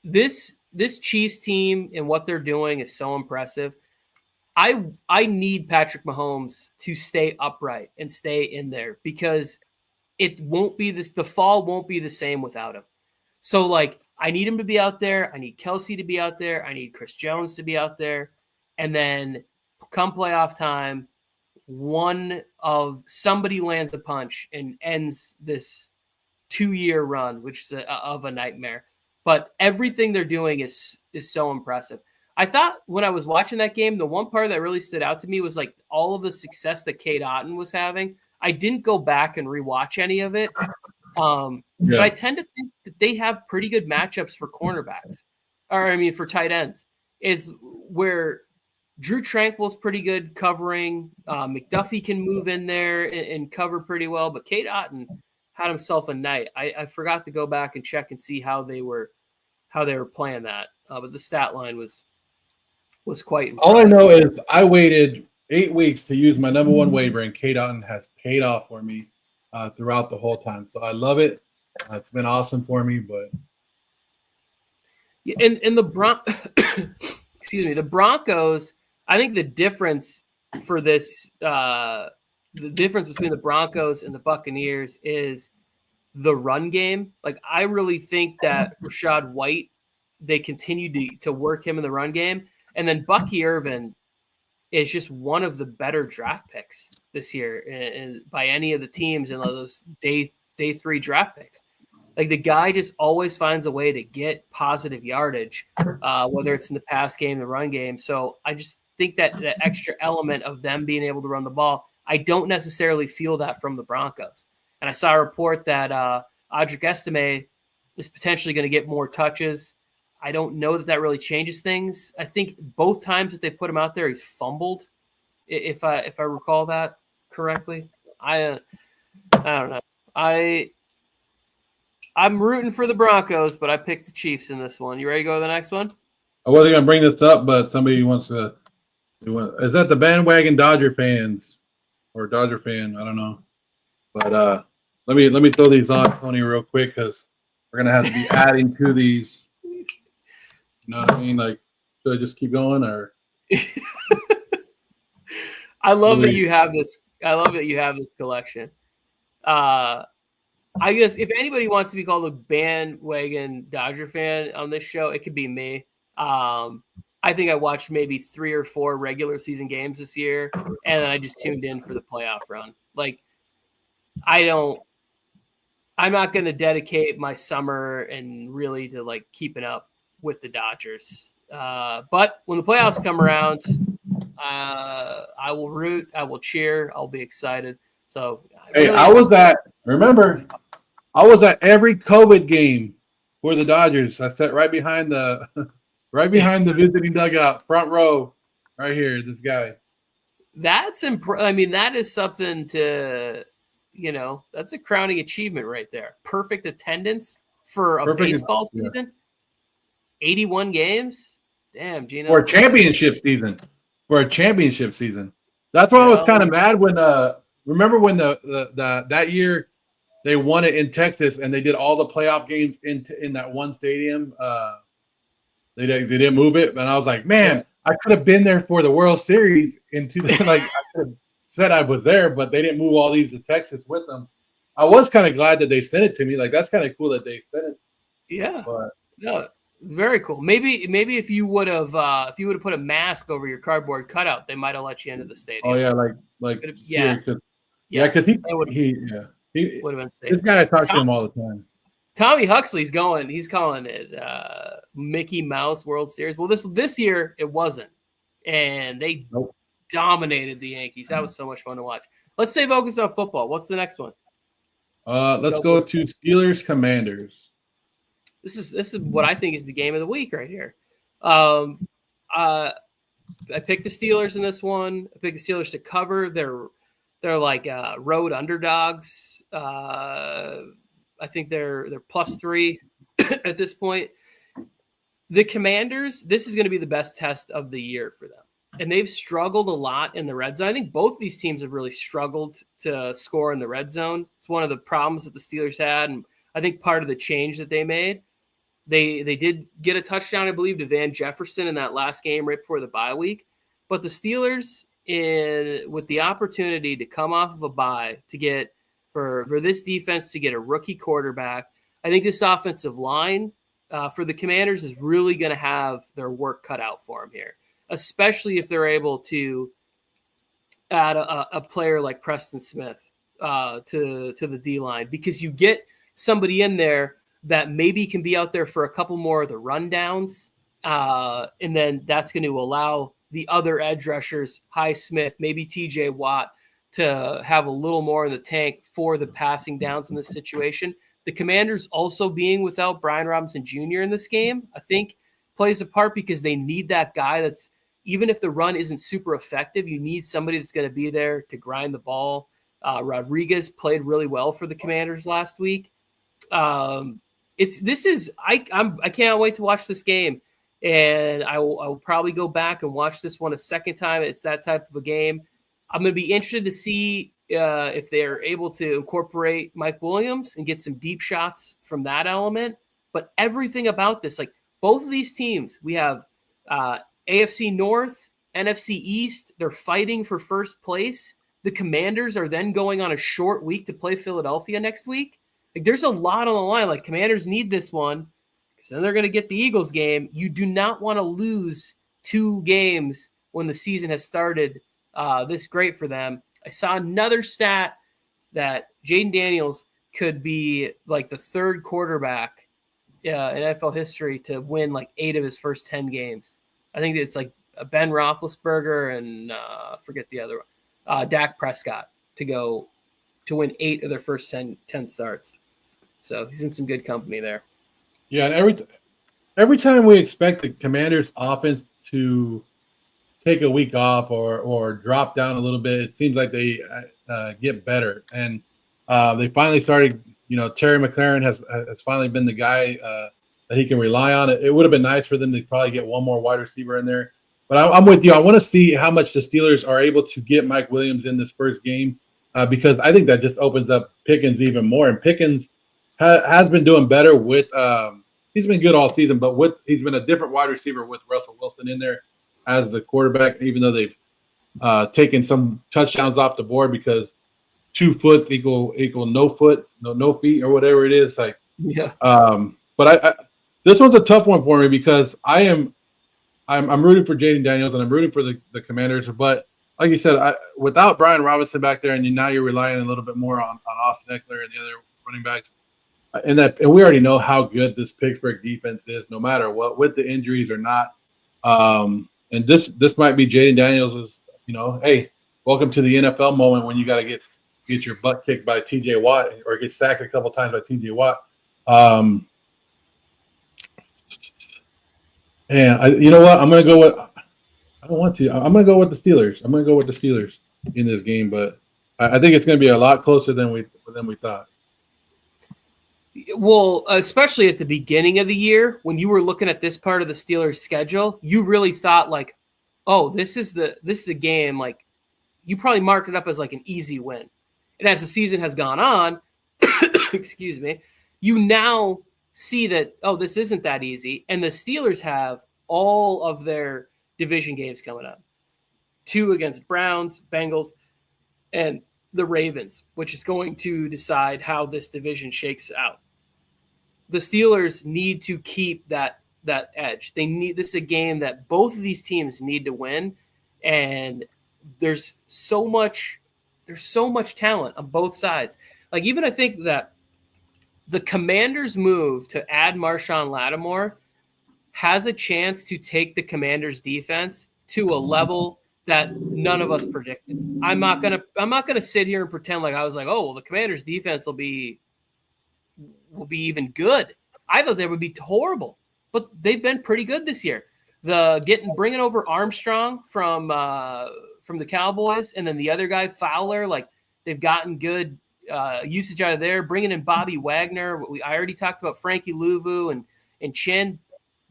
This Chiefs team and what they're doing is so impressive. I need Patrick Mahomes to stay upright and stay in there because it won't be this. The fall won't be the same without him. So like I need him to be out there. I need Kelsey to be out there. I need Chris Jones to be out there. And then come playoff time, one of somebody lands the punch and ends this 2-year run, which is of a nightmare. But everything they're doing is so impressive. I thought when I was watching that game, the one part that really stood out to me was like all of the success that Cade Otton was having. I didn't go back and rewatch any of it. But I tend to think that they have pretty good matchups for cornerbacks, for tight ends. Is where Drew Tranquil's pretty good covering. McDuffie can move in there and cover pretty well, but Cade Otton had himself a night. I forgot to go back and check and see how they were playing that, but the stat line was quite impressive. All I know is I waited 8 weeks to use my number one waiver, and Cade Otton has paid off for me throughout the whole time. So I love it. It's been awesome for me, but And excuse me, the Broncos, I think the difference for this, the difference between the Broncos and the Buccaneers is the run game. Like, I really think that Rashad White, they continue to work him in the run game. And then Bucky Irvin is just one of the better draft picks this year and by any of the teams in those day 3 draft picks. Like, the guy just always finds a way to get positive yardage, whether it's in the pass game, the run game. So I just think that the extra element of them being able to run the ball, I don't necessarily feel that from the Broncos. And I saw a report that Audric Estime is potentially going to get more touches. I don't know that really changes things. I think both times that they put him out there, he's fumbled, if I recall that correctly. I don't know. I'm rooting for the Broncos, but I picked the Chiefs in this one. You ready to go to the next one? I wasn't going to bring this up, but somebody wants to. Is that the bandwagon Dodger fans or Dodger fan? I don't know. But let me throw these on, Tony, real quick, because we're going to have to be adding to these. You know what I mean? Like, should I just keep going or? I love that you have this. I love that you have this collection. I guess if anybody wants to be called a bandwagon Dodger fan on this show, it could be me. I think I watched maybe 3 or 4 regular season games this year, and then I just tuned in for the playoff run. Like, I'm not going to dedicate my summer and really to like keeping up with the Dodgers. But when the playoffs come around, I will root, I will cheer, I'll be excited. So, I was at every COVID game for the Dodgers. I sat right behind the visiting dugout, front row, right here. This guy. That's I mean, that is something to, that's a crowning achievement right there. Perfect attendance for a baseball season. Yeah. 81 games. Damn, Gino. For a championship season. That's why I was kind of mad when remember when that year they won it in Texas and they did all the playoff games in that one stadium. They didn't move it, and I was like, man, I could have been there for the World Series in 2000. Like, I could have said I was there, but they didn't move all these to Texas with them. I was kind of glad that they sent it to me. Like, that's kind of cool that they sent it. Yeah, but no, it's very cool. Maybe if you would have put a mask over your cardboard cutout, they might have let you into the stadium. Oh yeah, because he would have been safe. This guy, I talk to him all the time. Tommy Huxley's going. He's calling it Mickey Mouse World Series. Well, this year it wasn't, and they dominated the Yankees. That was so much fun to watch. Let's stay focused on football. What's the next one? Let's go to Steelers Commanders. This is what I think is the game of the week right here. I picked the Steelers in this one. I picked the Steelers to cover. They're like road underdogs. I think they're +3 at this point. The Commanders, this is going to be the best test of the year for them. And they've struggled a lot in the red zone. I think both these teams have really struggled to score in the red zone. It's one of the problems that the Steelers had, and I think part of the change that they made. They did get a touchdown, I believe, to Van Jefferson in that last game right before the bye week. But the Steelers, with the opportunity to come off of a bye, to get for this defense to get a rookie quarterback, I think this offensive line for the Commanders is really going to have their work cut out for them here, especially if they're able to add a player like Preston Smith to the D-line, because you get somebody in there that maybe can be out there for a couple more of the rundowns, and then that's going to allow the other edge rushers, Highsmith, maybe TJ Watt, to have a little more in the tank for the passing downs in this situation. The Commanders also being without Brian Robinson Jr. in this game, I think, plays a part, because they need that guy that's, even if the run isn't super effective, you need somebody that's going to be there to grind the ball. Rodriguez played really well for the Commanders last week. I can't wait to watch this game, and I will probably go back and watch this one a second time. It's that type of a game. I'm going to be interested to see if they're able to incorporate Mike Williams and get some deep shots from that element. But everything about this, like, both of these teams, we have AFC North, NFC East. They're fighting for first place. The Commanders are then going on a short week to play Philadelphia next week. Like, there's a lot on the line. Like, Commanders need this one because then they're going to get the Eagles game. You do not want to lose 2 games when the season has started this great for them. I saw another stat that Jaden Daniels could be like the 3rd quarterback in NFL history to win like 8 of his first 10 games. I think it's like Ben Roethlisberger and forget the other one, Dak Prescott to win 8 of their first 10 starts. So he's in some good company there. Yeah, and every time we expect the Commanders' offense to take a week off or drop down a little bit, it seems like they get better. And they finally started. Terry McLaurin has finally been the guy that he can rely on. It would have been nice for them to probably get one more wide receiver in there. But I'm with you. I want to see how much the Steelers are able to get Mike Williams in this first game because I think that just opens up Pickens even more. And Pickens has been doing better with he's been good all season, but he's been a different wide receiver with Russell Wilson in there as the quarterback, even though they've taken some touchdowns off the board because 2 foot equal no foot, no feet or whatever it is. Like, yeah. But I this one's a tough one for me because I'm rooting for Jaden Daniels and I'm rooting for the Commanders. But like you said, without Brian Robinson back there, and now you're relying a little bit more on Austin Eckler and the other running backs. And we already know how good this Pittsburgh defense is, no matter what, with the injuries or not. And this might be Jaden Daniels' hey, welcome to the NFL moment when you got to get your butt kicked by T.J. Watt or get sacked a couple times by T.J. Watt. And you know what? I'm going to go with – I don't want to. I'm going to go with the Steelers. I'm going to go with the Steelers in this game, but I think it's going to be a lot closer than we thought. Well, especially at the beginning of the year, when you were looking at this part of the Steelers' schedule, you really thought like, oh, this is a game, like you probably marked it up as like an easy win. And as the season has gone on, excuse me, you now see that, oh, this isn't that easy. And the Steelers have all of their division games coming up. 2 against Browns, Bengals, and the Ravens, which is going to decide how this division shakes out. The Steelers need to keep that edge. This is a game that both of these teams need to win, and there's so much talent on both sides. Like, even I think that the Commanders' move to add Marshawn Lattimore has a chance to take the Commanders' defense to a level that none of us predicted. I'm not gonna sit here and pretend like I was like, oh, well, the Commanders' defense will be even good. I thought they would be horrible, but they've been pretty good this year. Bringing over Armstrong from the Cowboys, and then the other guy Fowler, like they've gotten good usage out of there. Bringing in Bobby Wagner, I already talked about Frankie Louvu and Chin.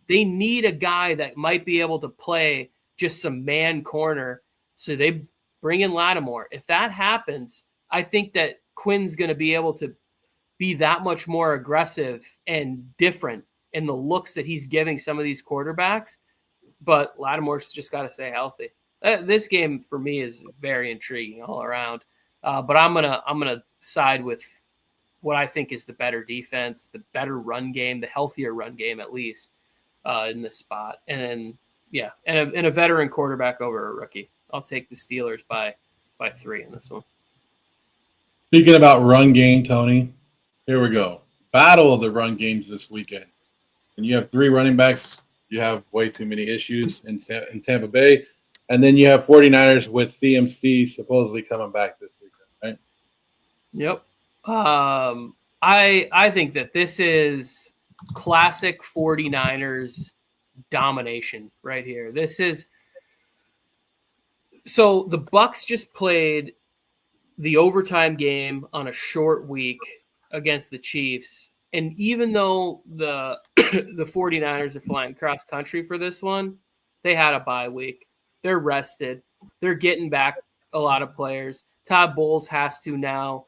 They need a guy that might be able to play just some man corner, so they bring in Lattimore. If that happens, I think that Quinn's going to be able to be that much more aggressive and different in the looks that he's giving some of these quarterbacks. But Lattimore's just got to stay healthy. This game for me is very intriguing all around. But I'm gonna side with what I think is the better defense, the better run game, the healthier run game at least in this spot. And then and a veteran quarterback over a rookie. I'll take the Steelers by 3 in this one. Speaking about run game, Tony, here we go. Battle of the run games this weekend. And you have 3 running backs. You have way too many issues in Tampa Bay. And then you have 49ers with CMC supposedly coming back this weekend, right? Yep. I think that this is classic 49ers domination right here. So the Bucs just played the overtime game on a short week against the Chiefs. And even though the 49ers are flying cross country for this one, they had a bye week. They're rested. They're getting back a lot of players. Todd Bowles has to now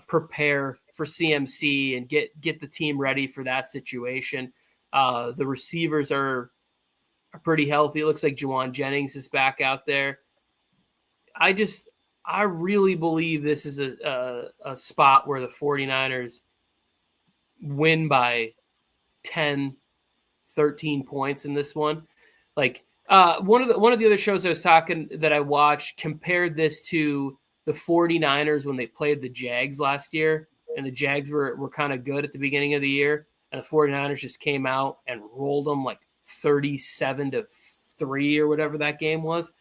prepare for CMC and get the team ready for that situation. The receivers are pretty healthy. It looks like Juwan Jennings is back out there. I really believe this is a spot where the 49ers win by 10, 13 points in this one. Like one of the other shows I watched compared this to the 49ers when they played the Jags last year, and the Jags were kind of good at the beginning of the year, and the 49ers just came out and rolled them like 37-3 or whatever that game was.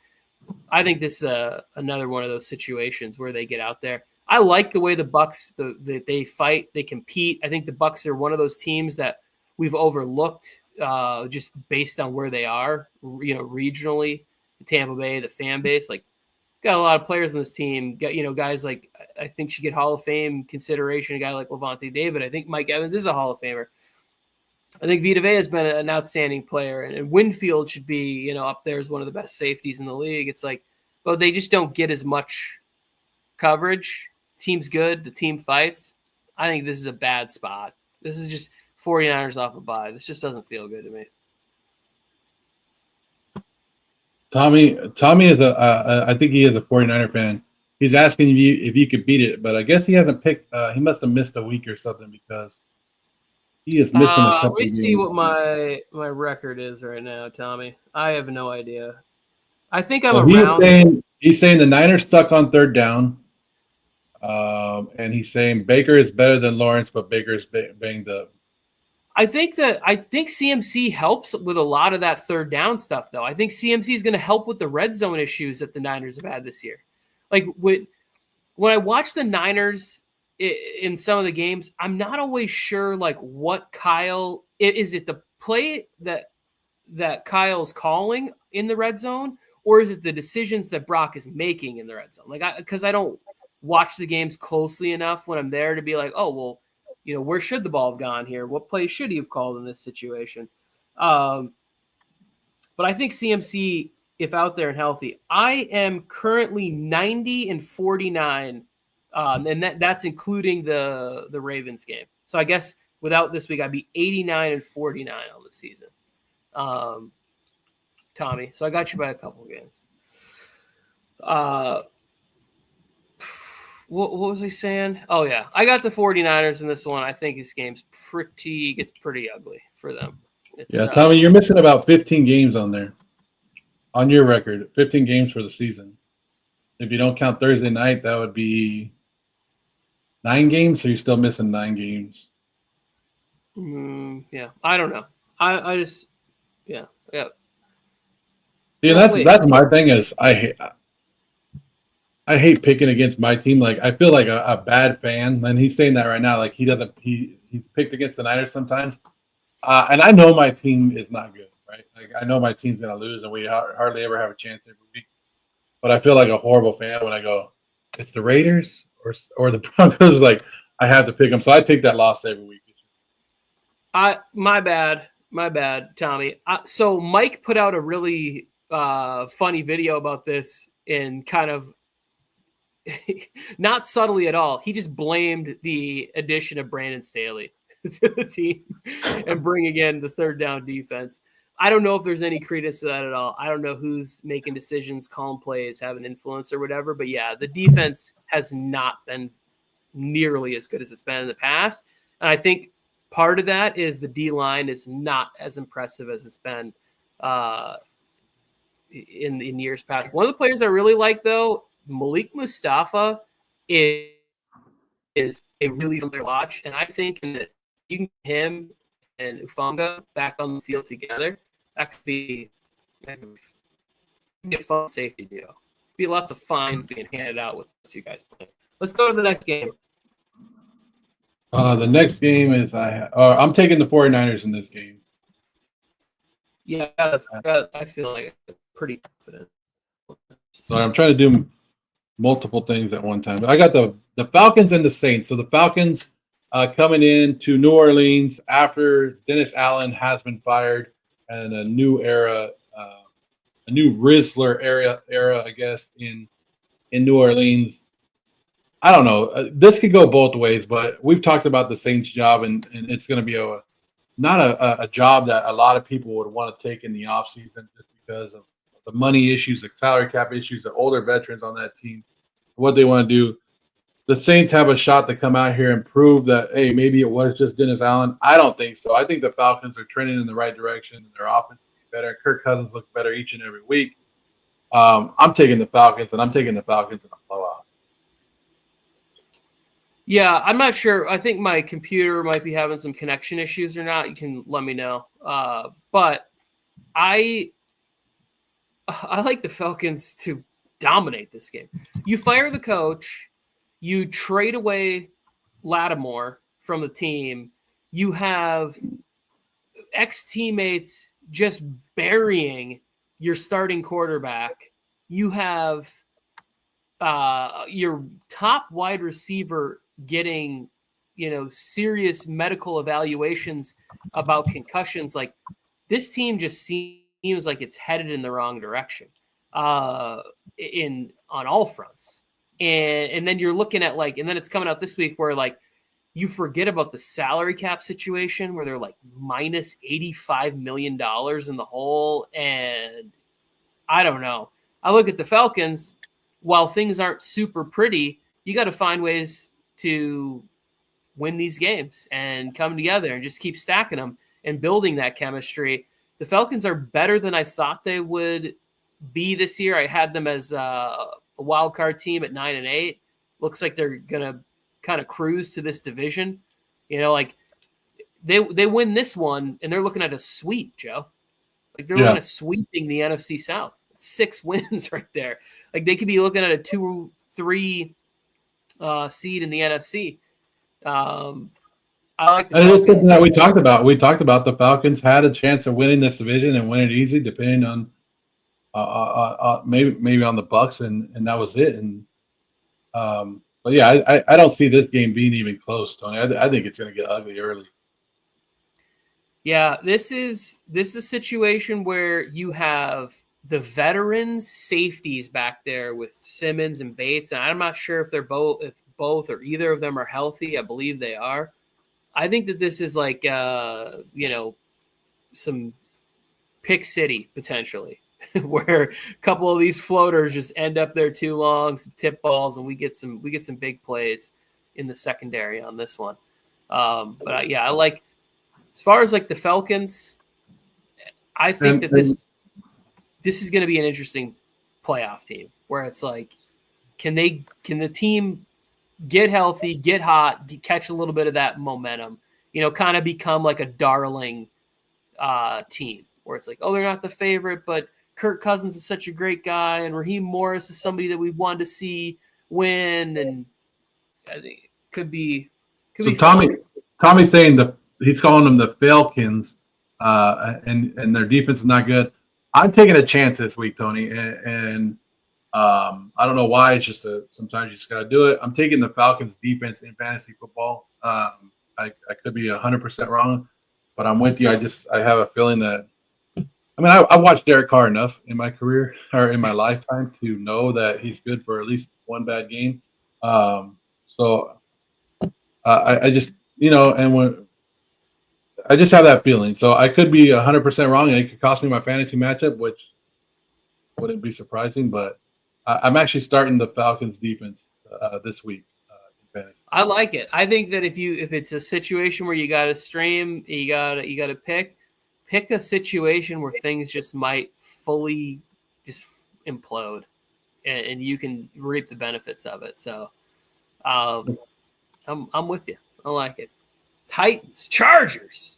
I think this is another one of those situations where they get out there. I like the way the Bucs they fight, they compete. I think the Bucs are one of those teams that we've overlooked just based on where they are, regionally. Tampa Bay, the fan base, like got a lot of players on this team. Got guys like I think should get Hall of Fame consideration. A guy like Levante David. I think Mike Evans is a Hall of Famer. I think Vita Vea has been an outstanding player, and Winfield should be, up there as one of the best safeties in the league. It's like, well, they just don't get as much coverage. Team's good. The team fights. I think this is a bad spot. This is just 49ers off a bye. This just doesn't feel good to me. Tommy is I think he is a 49er fan. He's asking if you could beat it, but I guess he hasn't picked. He must have missed a week or something because he is missing a couple. Let me see what my record is right now, Tommy. I have no idea. I think I'm around. He's saying the Niners stuck on third down, and he's saying Baker is better than Lawrence, but Baker is banged up. I think CMC helps with a lot of that third down stuff, though. I think CMC is going to help with the red zone issues that the Niners have had this year. Like when I watch the Niners in some of the games, I'm not always sure like what Kyle is. It the play that Kyle's calling in the red zone, or is it the decisions that Brock is making in the red zone? Like because I don't watch the games closely enough when I'm there to be like, oh well. Where should the ball have gone here? What play should he have called in this situation? But I think CMC, if out there and healthy, I am currently 90-49, and that's including the Ravens game. So I guess without this week, I'd be 89-49 on the season, Tommy. So I got you by a couple games. What was I saying? Oh, yeah. I got the 49ers in this one. I think this game's gets pretty ugly for them. Tommy, you're missing about 15 games on there. On your record, 15 games for the season. If you don't count Thursday night, that would be 9 games, so you're still missing 9 games. Yeah. I don't know. I just – yeah. Yeah, that's my thing is I hate picking against my team. Like I feel like a bad fan, and he's saying that right now. Like he's picked against the Niners sometimes, and I know my team is not good, right? Like I know my team's gonna lose, and we hardly ever have a chance every week. But I feel like a horrible fan when I go, it's the Raiders or the Broncos. Like I have to pick them, so I take that loss every week. My bad, Tommy. So Mike put out a really funny video about this in kind of. Not subtly at all. He just blamed the addition of Brandon Staley to the team and bringing in the third down defense. I don't know if there's any credence to that at all. I don't know who's making decisions, calling plays, having influence or whatever. But yeah, the defense has not been nearly as good as it's been in the past. And I think part of that is the D-line is not as impressive as it's been in years past. One of the players I really like, though, Malik Mustafa is a really fun player to watch, and I think that you can get him and Ufunga back on the field together. That could be a fun safety deal. Be lots of fines being handed out with you guys playing. Let's go to the next game. The next game is I'm taking the 49ers in this game. Yeah, I feel like I'm pretty confident. So I'm trying to do multiple things at one time. I got the Falcons and the Saints. So the Falcons coming in to New Orleans after Dennis Allen has been fired and a new era, a new Rizzler era, I guess, in New Orleans. I don't know. This could go both ways, but we've talked about the Saints job, and it's going to be a job that a lot of people would want to take in the offseason just because of the money issues, the salary cap issues, the older veterans on that team, what they want to do. The Saints have a shot to come out here and prove that, hey, maybe it was just Dennis Allen. I don't think so. I think the Falcons are trending in the right direction, and their offense is better. Kirk Cousins looks better each and every week. I'm taking the Falcons, and I'm taking the Falcons in a blowout. Yeah, I'm not sure. I think my computer might be having some connection issues or not. You can let me know. But I like the Falcons to dominate this game. You fire the coach, you trade away Lattimore from the team. You have ex-teammates just burying your starting quarterback. You have your top wide receiver getting, serious medical evaluations about concussions. Like, this team just seems like it's headed in the wrong direction on all fronts. And then you're looking at and then it's coming out this week where you forget about the salary cap situation where they're minus $85 million in the hole. And I don't know. I look at the Falcons, while things aren't super pretty, you got to find ways to win these games and come together and just keep stacking them and building that chemistry. The Falcons are better than I thought they would be this year. I had them as a wild card team at 9-8. Looks like they're going to kind of cruise to this division. They win this one and they're looking at a sweep, Joe. They're looking at sweeping the NFC South. 6 wins right there. They could be looking at a 2-3 seed in the NFC. I like the Falcons. It's something that we talked about. We talked about the Falcons had a chance of winning this division and win it easy, depending on maybe on the Bucks, and that was it. And but yeah, I don't see this game being even close, Tony. I think it's going to get ugly early. Yeah, this is a situation where you have the veteran safeties back there with Simmons and Bates, and I'm not sure if both or either of them are healthy. I believe they are. I think that this is some pick city potentially, where a couple of these floaters just end up there too long, some tip balls, and we get some big plays in the secondary on this one. But I like, as far as the Falcons, I think that this is going to be an interesting playoff team where it's can the team get healthy, get hot, catch a little bit of that momentum, kind of become a darling team where it's they're not the favorite, but Kirk Cousins is such a great guy, and Raheem Morris is somebody that we wanted to see win, and I think it could be. So Tommy's saying he's calling them the Falcons, and their defense is not good. I'm taking a chance this week, Tony, and I don't know why. It's just sometimes you just got to do it. I'm taking the Falcons defense in fantasy football. I could be 100% wrong, but I'm with you. I have a feeling that. I watched Derek Carr enough in my career or in my lifetime to know that he's good for at least one bad game. So I just I just have that feeling. So I could be 100% wrong, and it could cost me my fantasy matchup, which wouldn't be surprising. But I'm actually starting the Falcons defense this week in fantasy. I like it. I think that if it's a situation where you got to stream, you got to pick a situation where things just might fully just implode, and you can reap the benefits of it. So I'm with you. I like it. Titans, Chargers.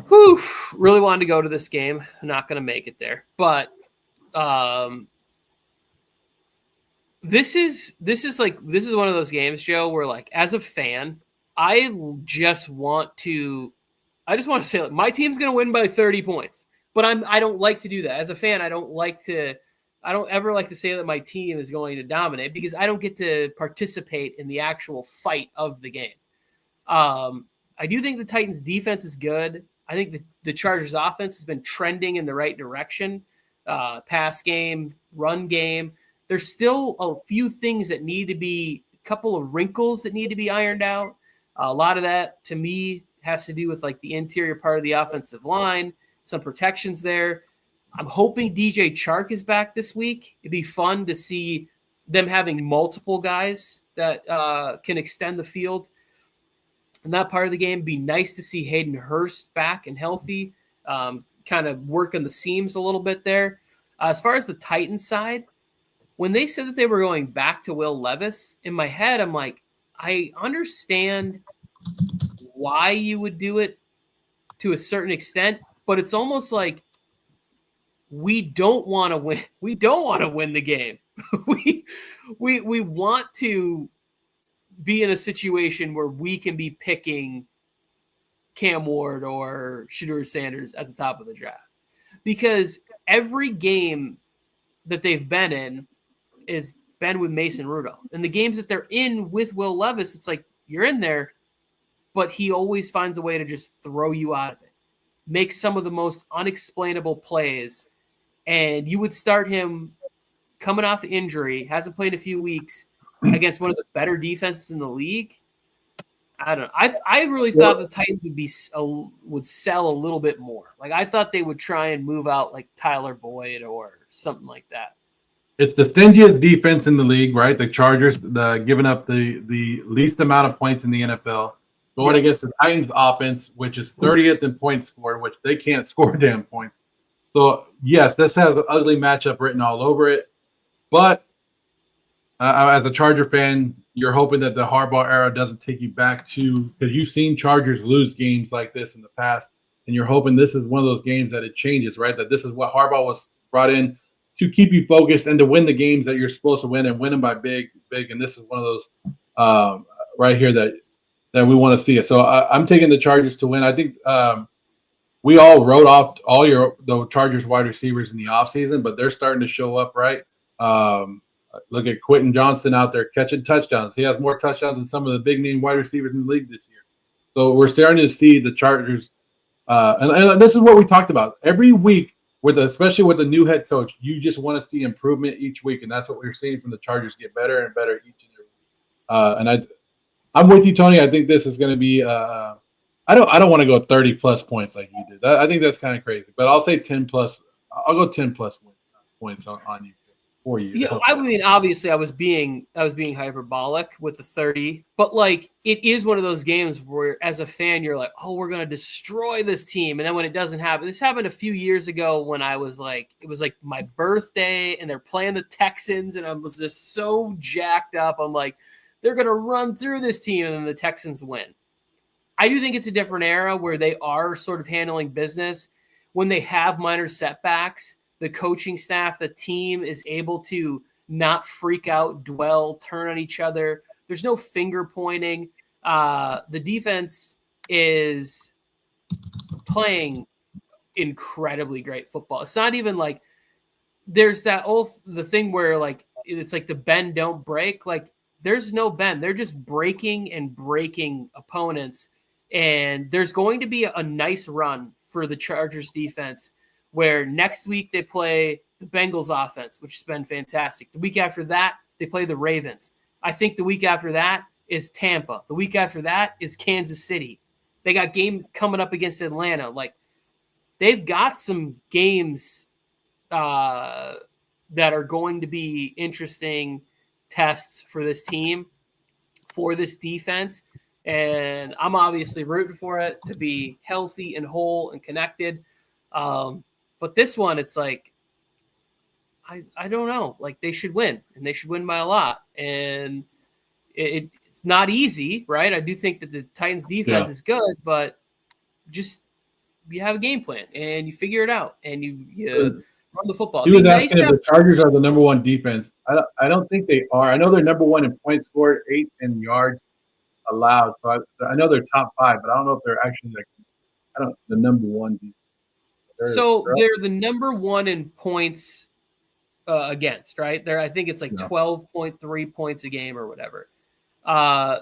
Whew, really wanted to go to this game. I'm not going to make it there, but this is one of those games, Joe, where as a fan, I just want to say my team's going to win by 30 points, but I don't like to do that. As a fan, I don't ever like to say that my team is going to dominate because I don't get to participate in the actual fight of the game. I do think the Titans defense is good. I think the Chargers offense has been trending in the right direction. Pass game, run game. There's still a few things that need to be, a couple of wrinkles that need to be ironed out. A lot of that, to me, has to do with like the interior part of the offensive line, some protections there. I'm hoping DJ Chark is back this week. It'd be fun to see them having multiple guys that can extend the field in that part of the game. It'd be nice to see Hayden Hurst back and healthy, kind of working the seams a little bit there. As far as the Titans side, when they said that they were going back to Will Levis, in my head, I'm like, I understand why you would do it to a certain extent, but it's almost like we don't want to win. We don't want to win the game. we want to be in a situation where we can be picking Cam Ward or Shedeur Sanders at the top of the draft, because every game that they've been in is been with Mason Rudolph, and the games that they're in with Will Levis, it's like you're in there, but he always finds a way to just throw you out of it, make some of the most unexplainable plays. And you would start him coming off the injury, hasn't played in a few weeks, against one of the better defenses in the league. I don't know. I really thought the Titans would sell a little bit more. Like, I thought they would try and move out like Tyler Boyd or something like that. It's the stingiest defense in the league, right? The Chargers, giving up the least amount of points in the NFL, going against the Titans offense, which is 30th in points scored, which they can't score damn points. So, yes, this has an ugly matchup written all over it. But as a Charger fan, you're hoping that the Harbaugh era doesn't take you back to – because you've seen Chargers lose games like this in the past, and you're hoping this is one of those games that it changes, right? That this is what Harbaugh was brought in to keep you focused and to win the games that you're supposed to win and win them by big. And this is one of those right here that we want to see it. So I'm taking the Chargers to win. I think we all wrote off all the Chargers wide receivers in the offseason, but they're starting to show up, right? Look at Quentin Johnston out there catching touchdowns. He has more touchdowns than some of the big-name wide receivers in the league this year. So we're starting to see the Chargers. And this is what we talked about. Every week, especially with the new head coach, you just want to see improvement each week, and that's what we're seeing from the Chargers, get better and better each and every week. And I'm with you, Tony. I think this is going to be I don't want to go 30-plus points like you did. I think that's kind of crazy. But I'll say 10-plus. I'll go 10-plus points on you for you. Yeah, I mean, obviously, I was being hyperbolic with the 30, but like it is one of those games where, as a fan, you're like, "Oh, we're going to destroy this team," and then when it doesn't happen, this happened a few years ago when I was like, it was like my birthday, and they're playing the Texans, and I was just so jacked up. I'm like, they're going to run through this team, and then the Texans win. I do think it's a different era where they are sort of handling business when they have minor setbacks. The coaching staff, the team is able to not freak out, dwell, turn on each other. There's no finger pointing. The defense is playing incredibly great football. It's not even like there's the thing where like it's like the bend don't break. Like there's no bend. They're just breaking and breaking opponents. And there's going to be a nice run for the Chargers defense, where next week they play the Bengals offense, which has been fantastic. The week after that, they play the Ravens. I think the week after that is Tampa. The week after that is Kansas City. They got game coming up against Atlanta. Like, they've got some games that are going to be interesting tests for this team, for this defense. And I'm obviously rooting for it to be healthy and whole and connected. But this one, it's like, I don't know. Like, they should win, and they should win by a lot. And it's not easy, right? I do think that the Titans defense is good, but just you have a game plan, and you figure it out, and you run the football. He was asking if the Chargers are the number one defense. I don't think they are. I know they're number one in points scored, 8 in yards allowed. So I know they're top 5, but I don't know if they're actually the number one defense. They're the number one in points against, right? I think it's like 12.3 points a game or whatever.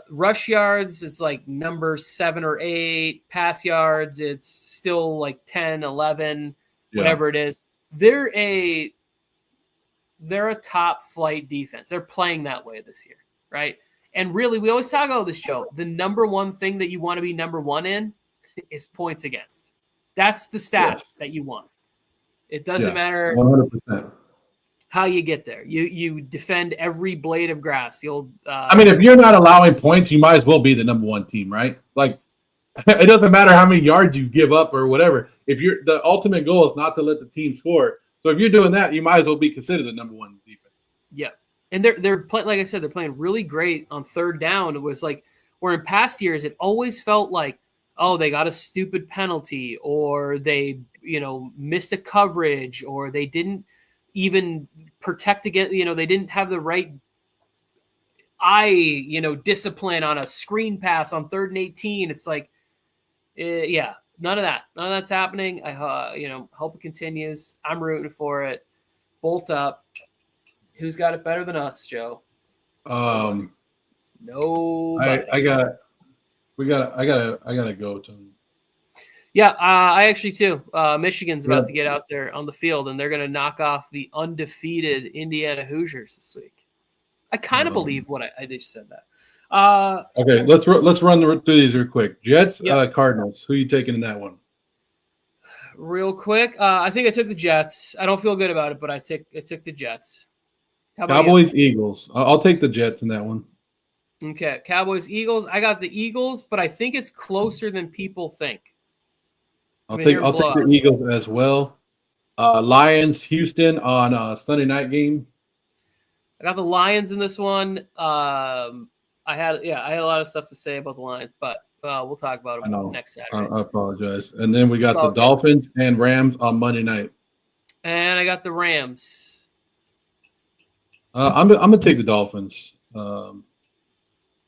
Rush yards, it's like number 7 or 8. Pass yards, it's still like 10, 11, whatever it is. They're a top flight defense. They're playing that way this year, right? And really, we always talk about this show. The number one thing that you want to be number one in is points against. That's the stat that you want. It doesn't matter 100%. how you get there. You defend every blade of grass. The old. I mean, if you're not allowing points, you might as well be the number one team, right? Like, it doesn't matter how many yards you give up or whatever. If the ultimate goal is not to let the team score, so if you're doing that, you might as well be considered the number one defense. Yeah, and they're playing. Like I said, they're playing really great on third down. It was like, where in past years it always felt like, oh, they got a stupid penalty, or they missed a coverage, or they didn't even protect against, they didn't have the right discipline on a screen pass on 3rd and 18. It's like, none of that. None of that's happening. I hope it continues. I'm rooting for it. Bolt up. Who's got it better than us, Joe? Nobody. I gotta go to him. Yeah, I actually too. Michigan's about to get out there on the field, and they're going to knock off the undefeated Indiana Hoosiers this week. I kind of believe what I just said that. Okay, let's run through these real quick. Jets, Cardinals. Who are you taking in that one? Real quick, I think I took the Jets. I don't feel good about it, but I took the Jets. Cowboys, Eagles. I'll take the Jets in that one. Okay, Cowboys, Eagles. I got the Eagles, but I think it's closer than people think. I'll take the Eagles as well. Lions, Houston on Sunday night game. I got the Lions in this one. I had a lot of stuff to say about the Lions, but we'll talk about them next Saturday. I apologize. And then we got the Dolphins and Rams on Monday night. And I got the Rams. I'm gonna take the Dolphins.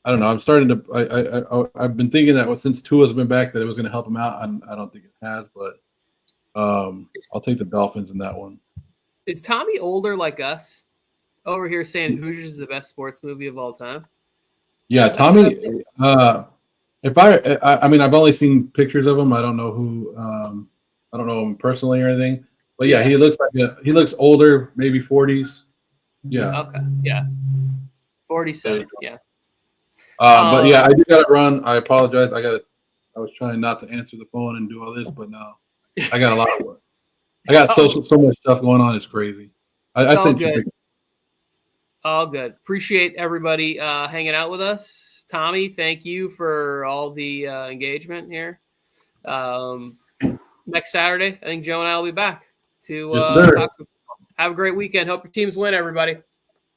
I don't know. I'm starting to. I've been thinking that since Tua's been back that it was going to help him out. I don't think it has, but I'll take the Dolphins in that one. Is Tommy older like us? Over here saying Hoosiers is the best sports movie of all time. Yeah, Tommy. I mean, I've only seen pictures of him. I don't know who. I don't know him personally or anything. But yeah, he looks older, maybe 40s. Yeah. Okay. Yeah. 47. Yeah. But yeah, I do got to run. I apologize. I was trying not to answer the phone and do all this, but no, I got a lot of work. I got so much stuff going on. It's crazy. I sent you. All good. Appreciate everybody hanging out with us. Tommy, thank you for all the engagement here. Next Saturday, I think Joe and I will be back to talk some. Have a great weekend. Hope your teams win, everybody.